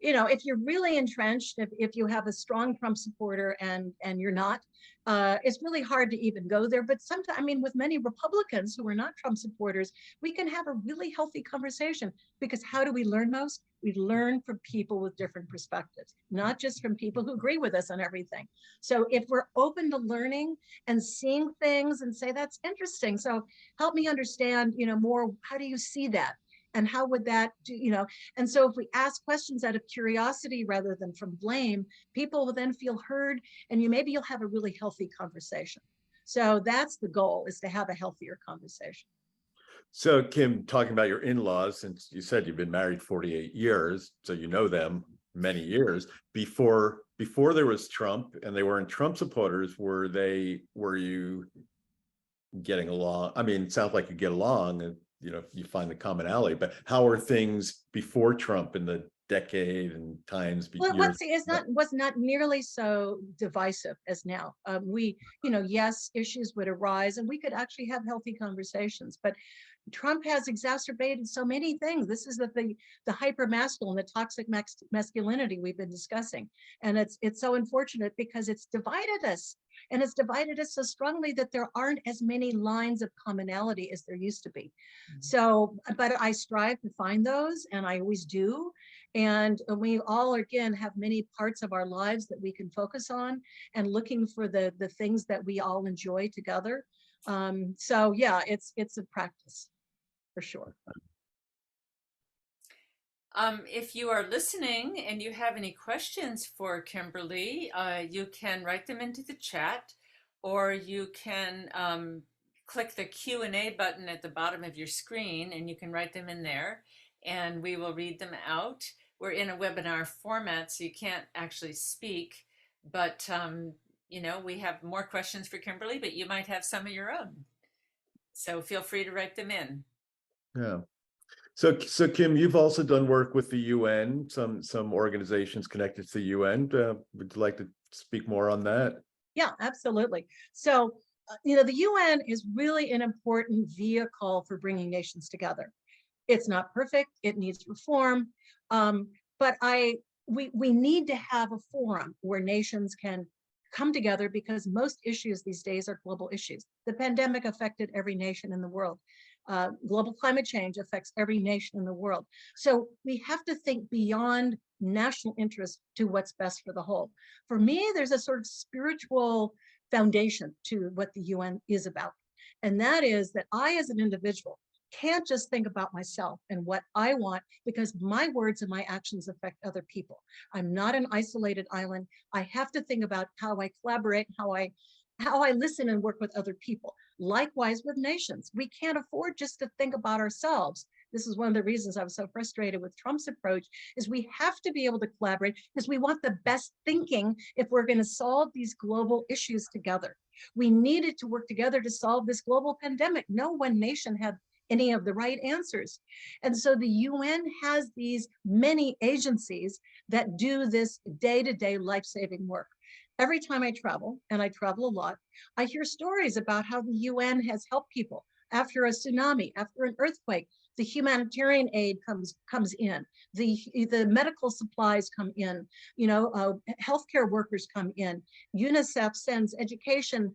you know, if you're really entrenched, if you have a strong Trump supporter and you're not, it's really hard to even go there. But sometimes, I mean, with many Republicans who are not Trump supporters, we can have a really healthy conversation, because how do we learn most? We learn from people with different perspectives, not just from people who agree with us on everything. So if we're open to learning and seeing things and say, that's interesting, so help me understand, you know, more, how do you see that? And how would that do, you know? And so if we ask questions out of curiosity rather than from blame, people will then feel heard, and maybe you'll have a really healthy conversation. So that's the goal, is to have a healthier conversation. So Kim, talking about your in-laws, since you said you've been married 48 years, so you know them many years. Before there was Trump and they weren't Trump supporters, were you getting along? I mean, it sounds like you get along and, you know, you find the commonality, but how are things before Trump in the decade and times? Well, let's see, was not nearly so divisive as now. We, you know, yes, issues would arise and we could actually have healthy conversations, but Trump has exacerbated so many things. This is the hyper masculine, the toxic masculinity we've been discussing. And it's so unfortunate because it's divided us. And it's divided us so strongly that there aren't as many lines of commonality as there used to be. So, but I strive to find those, and I always do. And we all, again, have many parts of our lives that we can focus on, and looking for the things that we all enjoy together. So yeah, it's a practice for sure. If you are listening and you have any questions for Kimberly, you can write them into the chat, or you can click the Q&A button at the bottom of your screen and you can write them in there and we will read them out. We're in a webinar format, so you can't actually speak, but you know, we have more questions for Kimberly, but you might have some of your own. So feel free to write them in. Yeah. So Kim, you've also done work with the UN, some organizations connected to the UN. Would you like to speak more on that? Yeah, absolutely. So, you know, the UN is really an important vehicle for bringing nations together. It's not perfect, it needs reform, but we need to have a forum where nations can come together, because most issues these days are global issues. The pandemic affected every nation in the world. Global climate change affects every nation in the world. So we have to think beyond national interest to what's best for the whole. For me, there's a sort of spiritual foundation to what the UN is about. And that is that I, as an individual, can't just think about myself and what I want, because my words and my actions affect other people. I'm not an isolated island. I have to think about how I collaborate, how I listen and work with other people. Likewise with nations, we can't afford just to think about ourselves. This is one of the reasons I was so frustrated with Trump's approach, is we have to be able to collaborate because we want the best thinking if we're going to solve these global issues together. We needed to work together to solve this global pandemic. No one nation had any of the right answers. And so the UN has these many agencies that do this day-to-day life-saving work. Every time I travel, and I travel a lot, I hear stories about how the UN has helped people after a tsunami, after an earthquake. The humanitarian aid comes in, the medical supplies come in, healthcare workers come in. UNICEF sends education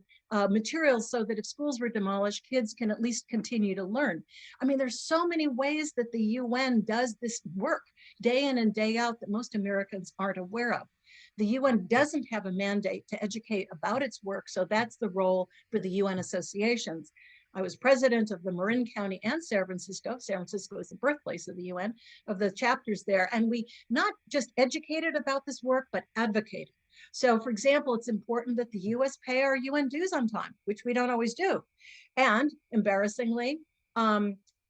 materials so that if schools were demolished, kids can at least continue to learn. I mean, there's so many ways that the UN does this work day in and day out that most Americans aren't aware of. The UN doesn't have a mandate to educate about its work, so that's the role for the UN associations. I was president of the Marin County and San Francisco. San Francisco is the birthplace of the UN, of the chapters there. And we not just educated about this work, but advocated. So for example, it's important that the US pay our UN dues on time, which we don't always do. And embarrassingly,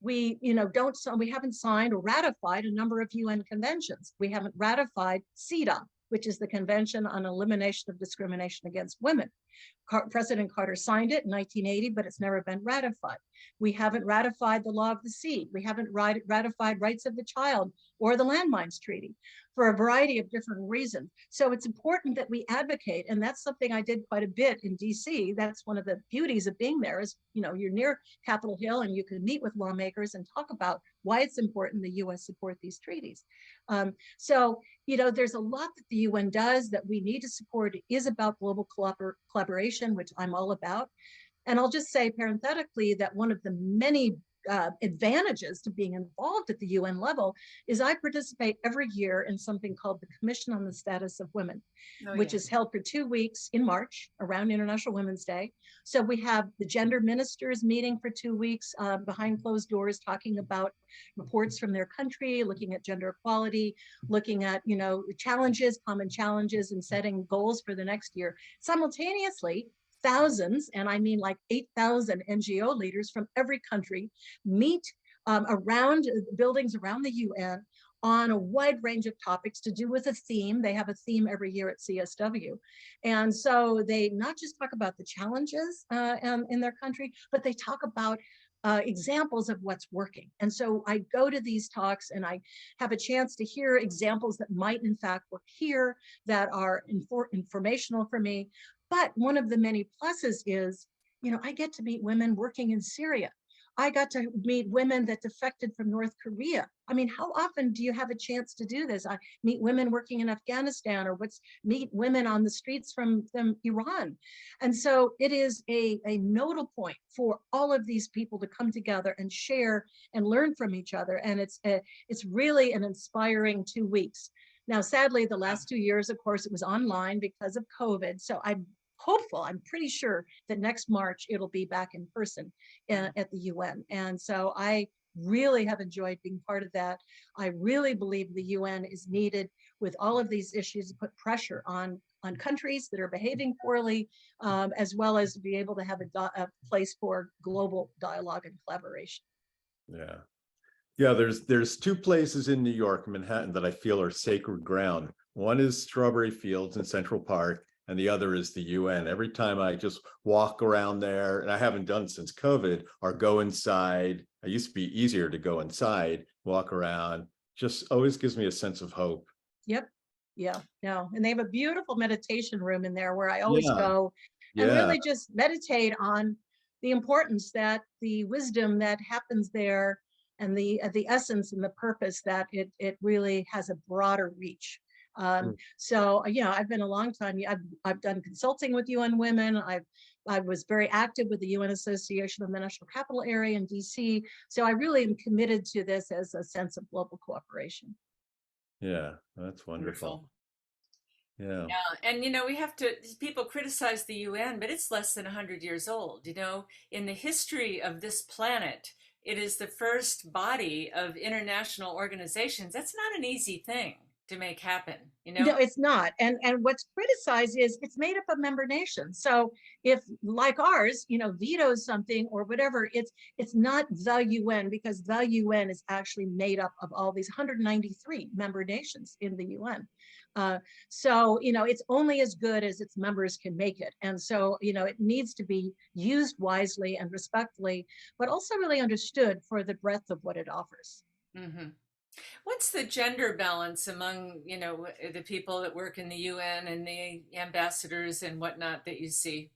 we haven't signed or ratified a number of UN conventions. We haven't ratified CEDAW, which is the Convention on Elimination of Discrimination Against Women. President Carter signed it in 1980, but it's never been ratified. We haven't ratified the Law of the Sea. We haven't ratified Rights of the Child or the Landmines Treaty for a variety of different reasons. So it's important that we advocate, and that's something I did quite a bit in DC. That's one of the beauties of being there is, you're near Capitol Hill and you can meet with lawmakers and talk about why it's important the US support these treaties. There's a lot that the UN does that we need to support. It is about global collaboration, which I'm all about. And I'll just say parenthetically that one of the many advantages to being involved at the UN level is I participate every year in something called the Commission on the Status of Women, which is held for 2 weeks in March around International Women's Day. So we have the gender ministers meeting for 2 weeks behind closed doors, talking about reports from their country, looking at gender equality, looking at, challenges, common challenges, and setting goals for the next year. Simultaneously, thousands, and I mean like 8,000 NGO leaders from every country meet around buildings around the UN on a wide range of topics to do with a theme. They have a theme every year at CSW. And so they not just talk about the challenges in their country, but they talk about examples of what's working. And so I go to these talks and I have a chance to hear examples that might in fact work here that are informational for me. But one of the many pluses is, I get to meet women working in Syria. I got to meet women that defected from North Korea. I mean, how often do you have a chance to do this? I meet women working in Afghanistan or meet women on the streets from Iran. And so it is a nodal point for all of these people to come together and share and learn from each other. And it's really an inspiring 2 weeks. Now, sadly, the last 2 years, of course, it was online because of COVID. So I'm hopeful, I'm pretty sure that next March it'll be back in person at the UN. And so I really have enjoyed being part of that. I really believe the UN is needed with all of these issues to put pressure on countries that are behaving poorly, as well as to be able to have a place for global dialogue and collaboration. Yeah. Yeah, there's 2 places in New York, Manhattan, that I feel are sacred ground. One is Strawberry Fields in Central Park, and the other is the UN. Every time I just walk around there, and I haven't done since COVID, or go inside, it used to be easier to go inside, walk around, just always gives me a sense of hope. Yep. Yeah. No. And they have a beautiful meditation room in there where I always go and Yeah. really just meditate on the importance that the wisdom that happens there and the essence and the purpose that it really has a broader reach. So I've been a long time. I've done consulting with UN Women. I was very active with the UN Association of the National Capital Area in DC. So I really am committed to this as a sense of global cooperation. Yeah, that's wonderful. Yeah. And people criticize the UN, but it's less than 100 years old. In the history of this planet, it is the first body of international organizations. That's not an easy thing to make happen, No, it's not. And what's criticized is it's made up of member nations. So if, like ours, vetoes something or whatever, it's not the UN, because the UN is actually made up of all these 193 member nations in the UN. So it's only as good as its members can make it. And so it needs to be used wisely and respectfully, but also really understood for the breadth of what it offers. Mm-hmm. What's the gender balance among, the people that work in the UN and the ambassadors and whatnot that you see?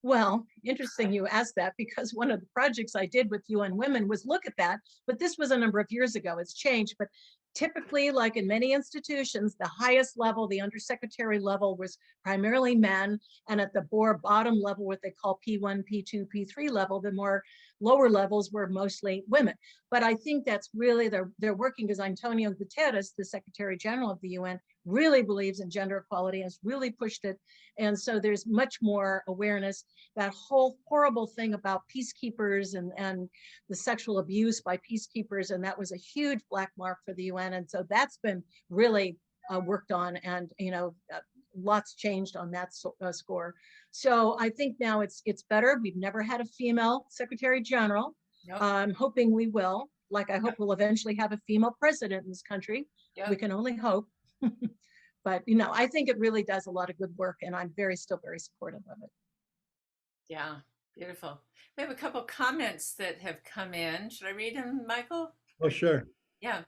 Well, interesting you asked that, because one of the projects I did with UN Women was look at that, but this was a number of years ago. It's changed, but typically, like in many institutions, the highest level, the undersecretary level, was primarily men, and at the more bottom level, what they call P1, P2, P3 level, the more lower levels were mostly women. But I think that's really, they're working, because Antonio Guterres, the Secretary General of the UN, really believes in gender equality and has really pushed it. And so there's much more awareness. That whole horrible thing about peacekeepers and the sexual abuse by peacekeepers, and that was a huge black mark for the UN. And so that's been really worked on, and lots changed on that score. So I think now it's better. We've never had a female Secretary General. Nope. I'm hoping we will. Like, I hope we'll eventually have a female president in this country. Yep. We can only hope. But I think it really does a lot of good work, and I'm still very supportive of it. Yeah, beautiful. We have a couple comments that have come in. Should I read them, Michael? Oh, sure. Yeah.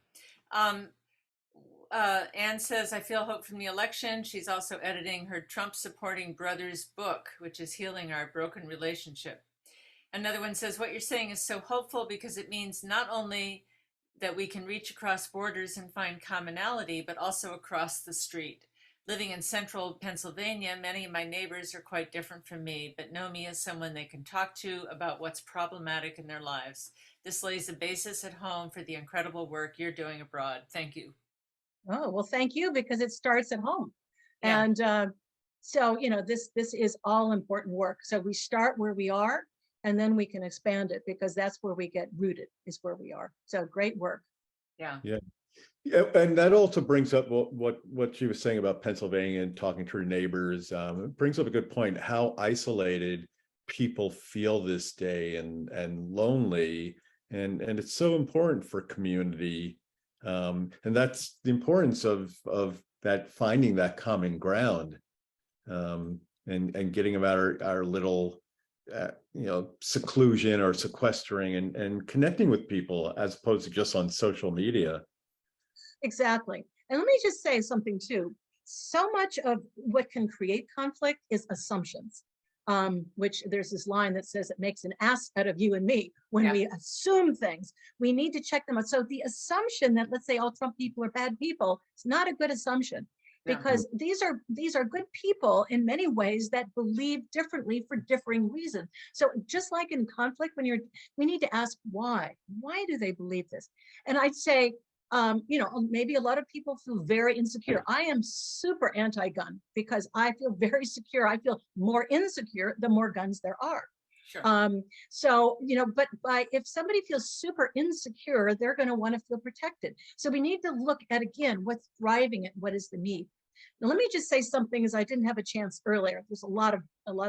Anne says, I feel hope from the election. She's also editing her Trump supporting brothers book, which is healing our broken relationship. Another one says, what you're saying is so hopeful, because it means not only that we can reach across borders and find commonality, but also across the street. Living in central Pennsylvania, many of my neighbors are quite different from me, but know me as someone they can talk to about what's problematic in their lives. This lays the basis at home for the incredible work you're doing abroad. Thank you. Oh, well, thank you, because it starts at home. Yeah. And so, this is all important work. So we start where we are, and then we can expand it, because that's where we get rooted, is where we are. So great work. Yeah. Yeah. Yeah, and that also brings up what she was saying about Pennsylvania and talking to her neighbors. It brings up a good point, how isolated people feel this day, and lonely, and it's so important for community. And that's the importance of that, finding that common ground, and getting about our little seclusion or sequestering, and connecting with people, as opposed to just on social media. Exactly. And let me just say something too. So much of what can create conflict is assumptions, which there's this line that says it makes an ass out of you and me when we assume things. We need to check them out. So the assumption that, let's say, all Trump people are bad people, it's not a good assumption, because these are good people in many ways that believe differently for differing reasons. So just like in conflict, we need to ask why do they believe this? And I'd say, maybe a lot of people feel very insecure. I am super anti-gun, because I feel very secure. I feel more insecure the more guns there are. Sure. So, but if somebody feels super insecure, they're going to want to feel protected. So we need to look at, again, what's driving it, what is the need. Now, let me just say something, as I didn't have a chance earlier. There's a lot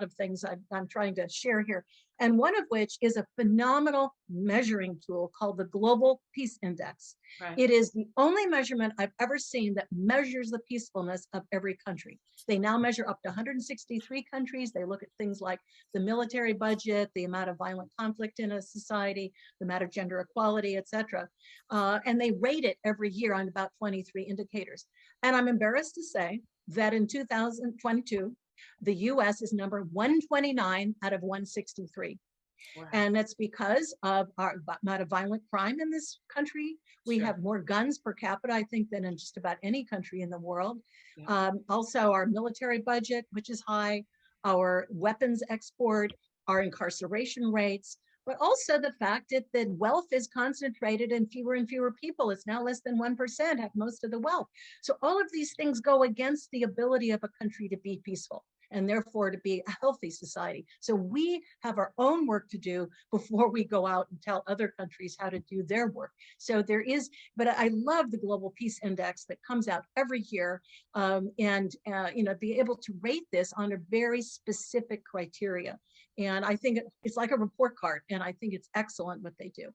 of things I'm trying to share here. And one of which is a phenomenal measuring tool called the Global Peace Index. Right. It is the only measurement I've ever seen that measures the peacefulness of every country. They now measure up to 163 countries. They look at things like the military budget, the amount of violent conflict in a society, the amount of gender equality, etc. And they rate it every year on about 23 indicators. And I'm embarrassed to say that in 2022, the US is number 129 out of 163. Wow. And that's because of our amount of violent crime in this country. We have more guns per capita, I think, than in just about any country in the world. Yeah. Also, our military budget, which is high, our weapons export, our incarceration rates, but also the fact that wealth is concentrated in fewer and fewer people. It's now less than 1% have most of the wealth. So all of these things go against the ability of a country to be peaceful. and therefore to be a healthy society. So we have our own work to do before we go out and tell other countries how to do their work. So there is, but I love the Global Peace Index that comes out every year, and be able to rate this on a very specific criteria. And I think it's like a report card, and I think it's excellent what they do.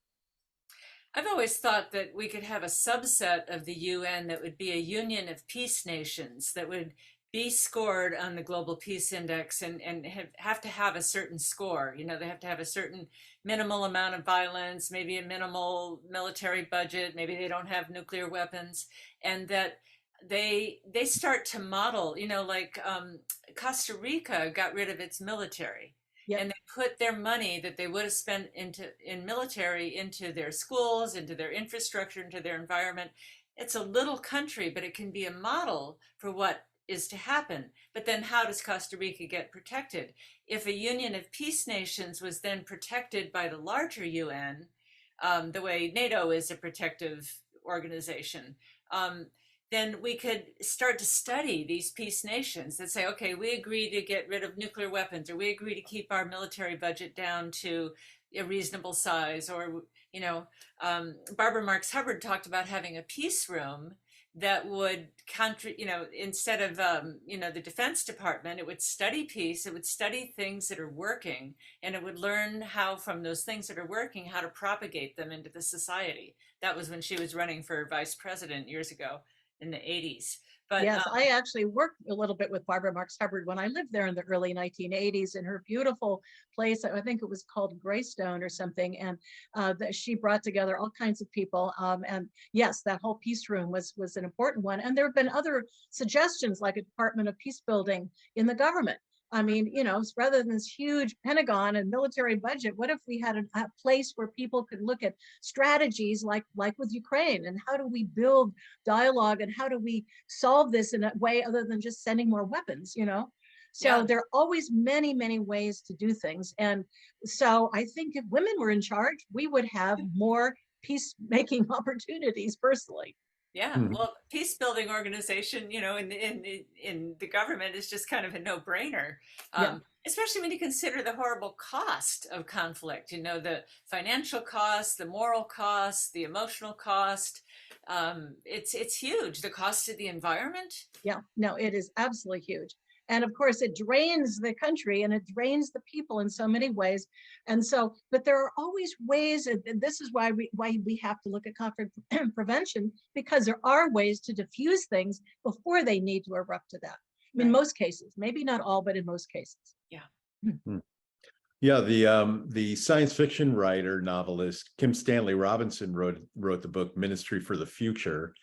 I've always thought that we could have a subset of the UN that would be a union of peace nations that would be scored on the Global Peace Index and have to have a certain score. You know, they have to have a certain minimal amount of violence, maybe a minimal military budget, maybe they don't have nuclear weapons, and that they start to model, you know, like Costa Rica got rid of its military. Yep. And they put their money that they would have spent in military into their schools, into their infrastructure, into their environment. It's a little country, but it can be a model for what is to happen. But then how does Costa Rica get protected? If a union of peace nations was then protected by the larger UN, the way NATO is a protective organization, then we could start to study these peace nations that say, okay, we agree to get rid of nuclear weapons, or we agree to keep our military budget down to a reasonable size, or, you know, Barbara Marx Hubbard talked about having a peace room that would instead of, the Defense Department, it would study peace, it would study things that are working, and it would learn how, from those things that are working, how to propagate them into the society. That was when she was running for vice president years ago in the 80s. But yes, I actually worked a little bit with Barbara Marx Hubbard when I lived there in the early 1980s in her beautiful place. I think it was called Greystone or something. And that she brought together all kinds of people. And yes, that whole peace room was an important one. And there have been other suggestions, like a Department of Peacebuilding in the government. I mean, you know, rather than this huge Pentagon and military budget, what if we had a place where people could look at strategies like with Ukraine, and how do we build dialogue, and how do we solve this in a way other than just sending more weapons, you know? So Yeah. there are always many, many ways to do things. And so I think if women were in charge, we would have more peacemaking opportunities personally. Yeah, well, peace building organization, you know, in the government is just kind of a no-brainer, Yeah. especially when you consider the horrible cost of conflict. You know, the financial cost, the moral cost, the emotional cost. It's huge. The cost of the environment. Yeah, no, it is absolutely huge. And of course, it drains the country and it drains the people in so many ways. And so, but there are always ways, and this is why we have to look at conflict prevention, because there are ways to diffuse things before they need to erupt to that. In Right. most cases, maybe not all, but in most cases. Yeah. Yeah, the science fiction writer novelist Kim Stanley Robinson wrote the book Ministry for the Future.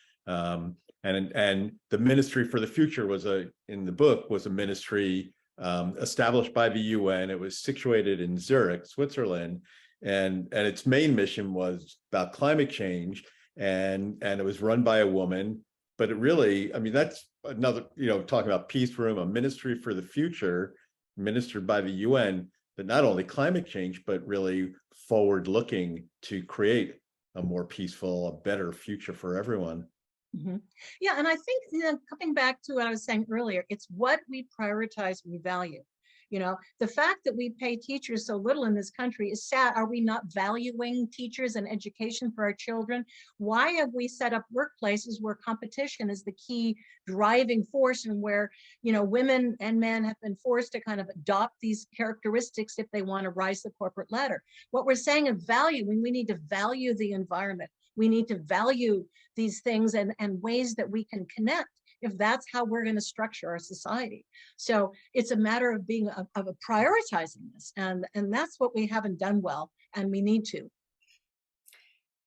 And the Ministry for the Future in the book was a ministry established by the UN. It was situated in Zurich, Switzerland, and its main mission was about climate change, and it was run by a woman. But it really, I mean, that's another, you know, talking about peace room, a ministry for the future, ministered by the UN, but not only climate change, but really forward looking to create a more peaceful, a better future for everyone. Mm-hmm. Yeah, and I think, you know, coming back to what I was saying earlier, it's what we prioritize, we value. You know, the fact that we pay teachers so little in this country is sad. Are we not valuing teachers and education for our children? Why have we set up workplaces where competition is the key driving force, and where, you know, women and men have been forced to kind of adopt these characteristics if they want to rise the corporate ladder? What we're saying of value, we need to value the environment. We need to value these things and ways that we can connect, if that's how we're going to structure our society. So it's a matter of prioritizing this, and that's what we haven't done well, and we need to.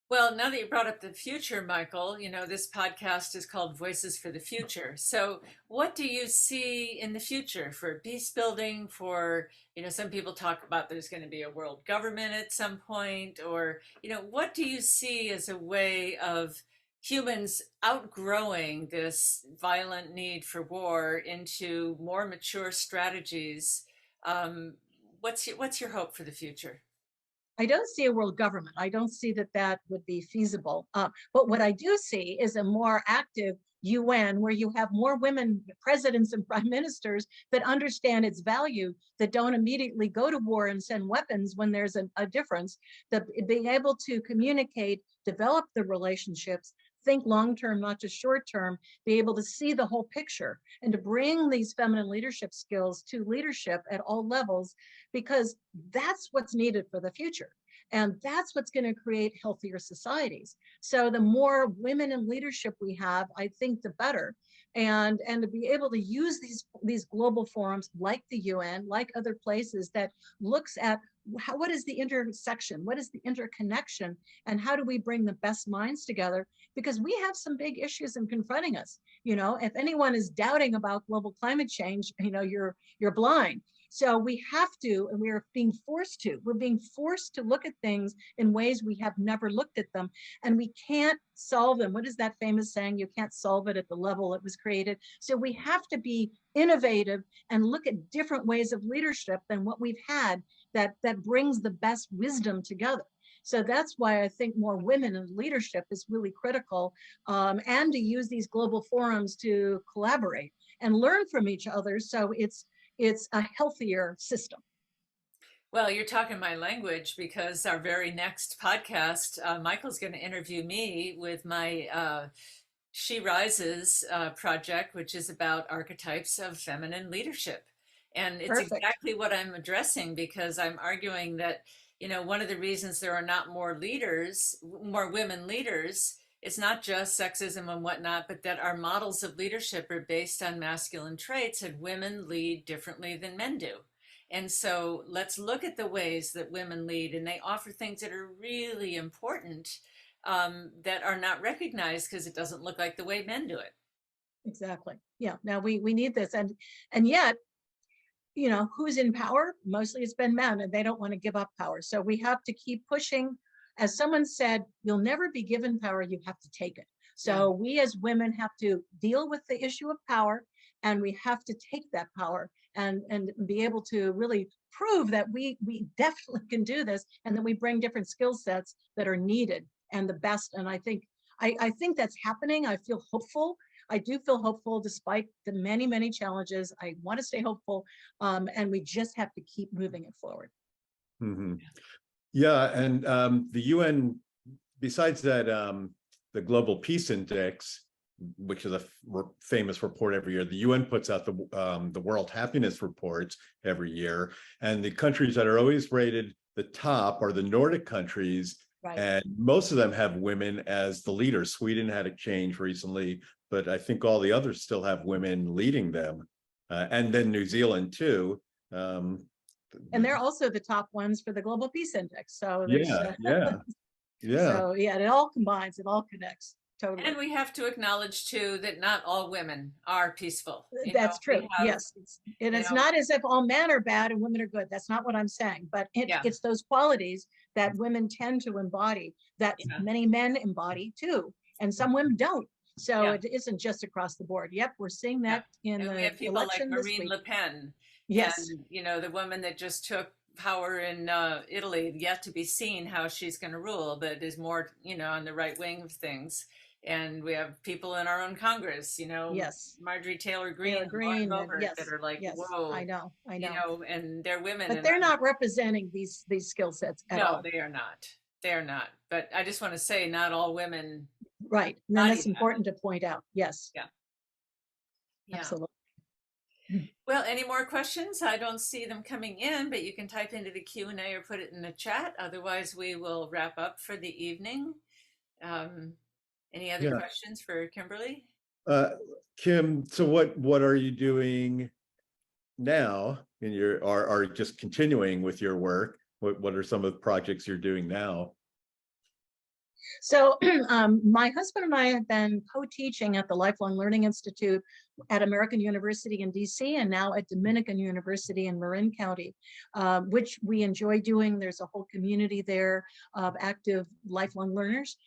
Well, now that you brought up the future, Michael, you know, this podcast is called Voices for the Future. So what do you see in the future for peace building? For, you know, some people talk about there's going to be a world government at some point, or, you know, what do you see as a way of humans outgrowing this violent need for war into more mature strategies? What's your hope for the future? I don't see a world government. I don't see that would be feasible. But what I do see is a more active UN, where you have more women presidents and prime ministers that understand its value, that don't immediately go to war and send weapons when there's a difference, that being able to communicate, develop the relationships, think long-term, not just short-term, be able to see the whole picture, and to bring these feminine leadership skills to leadership at all levels, because that's what's needed for the future. And that's what's going to create healthier societies. So the more women in leadership we have, I think the better. And to be able to use these global forums like the UN, like other places, that looks at what is the intersection, what is the interconnection, and how do we bring the best minds together? Because we have some big issues in confronting us. You know, if anyone is doubting about global climate change, you know, you're blind. So we have to, and we're being forced to look at things in ways we have never looked at them, and we can't solve them. What is that famous saying? You can't solve it at the level it was created. So we have to be innovative and look at different ways of leadership than what we've had that brings the best wisdom together. So that's why I think more women in leadership is really critical, and to use these global forums to collaborate and learn from each other. So it's a healthier system. Well, you're talking my language, because our very next podcast, Michael's going to interview me with my She Rises project, which is about archetypes of feminine leadership. And it's Perfect. exactly what I'm addressing, because I'm arguing that, you know, one of the reasons there are not more leaders, more women leaders, it's not just sexism and whatnot, but that our models of leadership are based on masculine traits, and women lead differently than men do. And so let's look at the ways that women lead, and they offer things that are really important, that are not recognized because it doesn't look like the way men do it. Exactly. Yeah. Now we need this, and yet, you know, who's in power? Mostly it's been men, and they don't want to give up power. So we have to keep pushing. As someone said, you'll never be given power, you have to take it. So we as women have to deal with the issue of power, and we have to take that power and be able to really prove that we definitely can do this, and that we bring different skill sets that are needed and the best. And I think that's happening. I feel hopeful. I do feel hopeful despite the many, many challenges. I want to stay hopeful, and we just have to keep moving it forward. Mm-hmm. Yeah, and the UN, besides that, the Global Peace Index, which is a famous report every year, the UN puts out the World Happiness Reports every year, and the countries that are always rated the top are the Nordic countries, Right. and most of them have women as the leaders. Sweden had a change recently, but I think all the others still have women leading them, and then New Zealand too. And they're also the top ones for the Global Peace Index. So yeah. So yeah, it all combines, it all connects. Totally. And we have to acknowledge too that not all women are peaceful. That's true. Yes. It's not as if all men are bad and women are good. That's not what I'm saying. But it's those qualities that women tend to embody that many men embody too. And some women don't. So it isn't just across the board. Yep, we're seeing that in the we have people like Marine Le Pen. Yes. And, you know, the woman that just took power in Italy, yet to be seen how she's going to rule, but is more, you know, on the right wing of things. And we have people in our own Congress, you know, Marjorie Taylor Greene, that are like, whoa, I know, you know, and they're women, but they're not representing these skill sets at all. No, they are not. They're not. But I just want to say, not all women. Right. And that's important to point out. Yes. Yeah. Absolutely. Well, any more questions? I don't see them coming in, but you can type into the Q&A or put it in the chat. Otherwise, we will wrap up for the evening. Any other questions for Kimberly? Kim, so what are you doing now in your, or just continuing with your work? What are some of the projects you're doing now? So my husband and I have been co-teaching at the Lifelong Learning Institute at American University in DC, and now at Dominican University in Marin County, which we enjoy doing. There's a whole community there of active lifelong learners.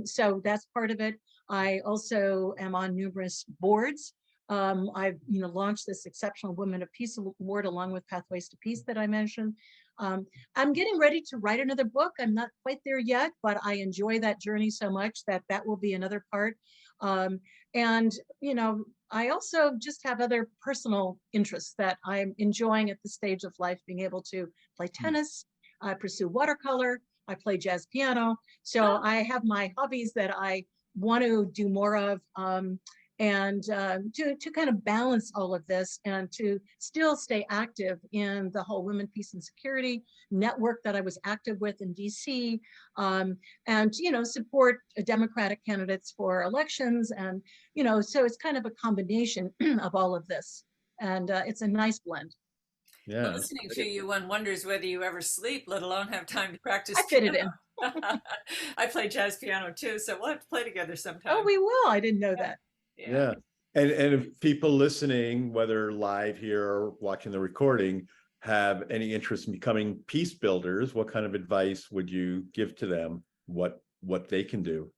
So that's part of it. I also am on numerous boards. I've launched this Exceptional Women of Peace Award along with Pathways to Peace that I mentioned. I'm getting ready to write another book. I'm not quite there yet, but I enjoy that journey so much that will be another part. And, you know, I also just have other personal interests that I'm enjoying at this stage of life, being able to play tennis, I pursue watercolor, I play jazz piano. So Oh, I have my hobbies that I want to do more of. And to kind of balance all of this and to still stay active in the whole Women, Peace and Security network that I was active with in DC, and, you know, support Democratic candidates for elections. And, you know, so it's kind of a combination of all of this. And it's a nice blend. well, Yeah. listening to you, one wonders whether you ever sleep, let alone have time to I practice fit it in. piano. I play jazz piano too, so we'll have to play together Oh, sometime. we will. I didn't know Yeah. that. Yeah. Yeah. And if people listening, whether live here or watching the recording, have any interest in becoming peace builders, what kind of advice would you give to them? What they can do?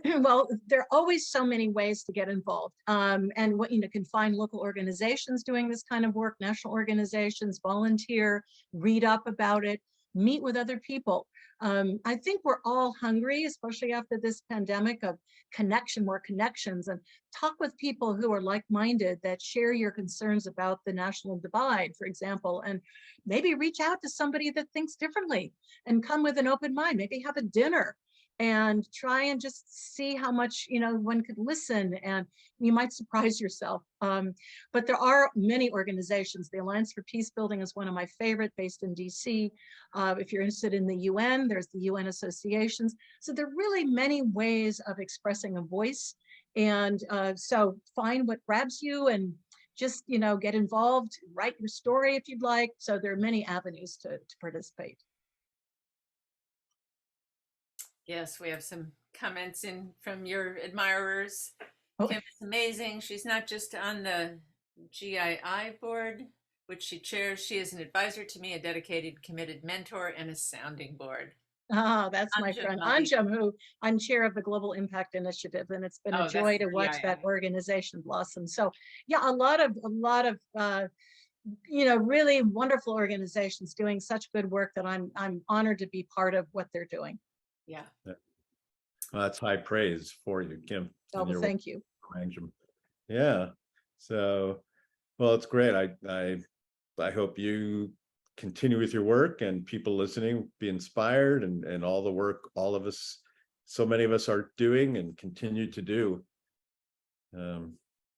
Well, there are always so many ways to get involved. And what, you know, can find local organizations doing this kind of work, national organizations, volunteer, read up about it, meet with other people. I think we're all hungry, especially after this pandemic, of connection, more connections, and talk with people who are like-minded, that share your concerns about the national divide, for example, and maybe reach out to somebody that thinks differently and come with an open mind, maybe have a dinner and try and just see how much, you know, one could listen, and you might surprise yourself. But there are many organizations. The Alliance for Peacebuilding is one of my favorite, based in DC. If you're interested in the UN, there's the UN associations. So there are really many ways of expressing a voice. And so find what grabs you and just, you know, get involved, write your story if you'd like. So there are many avenues to participate. Yes, we have some comments in from your admirers. Oh, Kim is amazing. She's not just on the GII board, which she chairs. She is an advisor to me, a dedicated, committed mentor, and a sounding board. that's my Anjum friend Malik. Anjum, who I'm chair of the Global Impact Initiative, and it's been a Oh, that's joy the to watch that GII. organization blossom. So, yeah, a lot of you know, really wonderful organizations doing such good work that I'm honored to be part of what they're doing. Yeah. Well, that's high praise for you, Kim, Oh, and well, your thank you. arrangement. Yeah. So, well, it's great. I hope you continue with your work, and people listening be inspired, and all the work all of us, so many of us, are doing and continue to do.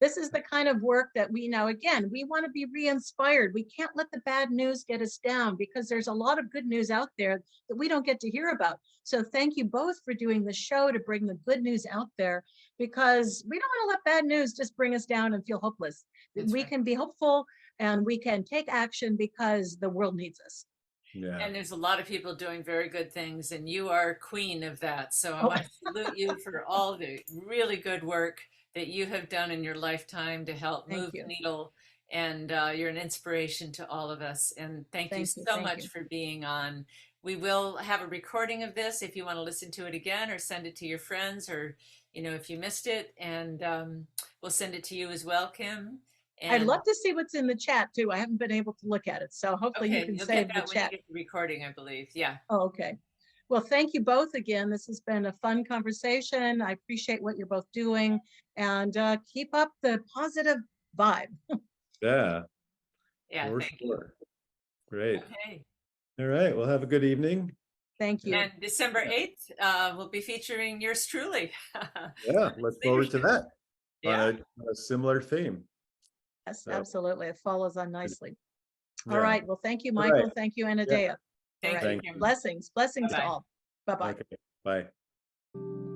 This is the kind of work that we now, again, we want to be re-inspired. We can't let the bad news get us down, because there's a lot of good news out there that we don't get to hear about. So thank you both for doing the show to bring the good news out there, because we don't want to let bad news just bring us down and feel hopeless. That's We right. can be hopeful and we can take action because the world needs us. Yeah. And there's a lot of people doing very good things, and you are queen of that. So I Oh, want to salute you for all the really good work that you have done in your lifetime to help thank move the you. needle. And you're an inspiration to all of us. And thank you Thank you. so Thank much you. for being on. We will have a recording of this if you want to listen to it again, or send it to your friends, or, you know, if you missed it. And we'll send it to you as well, Kim. I'd And love to see what's in the chat too. I haven't been able to look at it. So hopefully you okay, can you'll get save the that when you chat. get the recording, I believe. Yeah. Oh, okay. Well, thank you both again. This has been a fun conversation. I appreciate what you're both doing, and keep up the positive vibe. Yeah, Yeah. for Thank you. sure. Great. Okay. All right. Well, have a good evening. Thank you. And December 8th, we'll be featuring yours truly. Yeah, look forward to that on Yeah. a similar theme. Yes, So, absolutely. It follows on nicely. All yeah. right. Well, thank you, All Michael. right. Thank you, Yeah. Anadea. All Thank right. you, Thank Kim. Blessings. Blessings to Bye-bye. all. Bye-bye. Okay. Bye.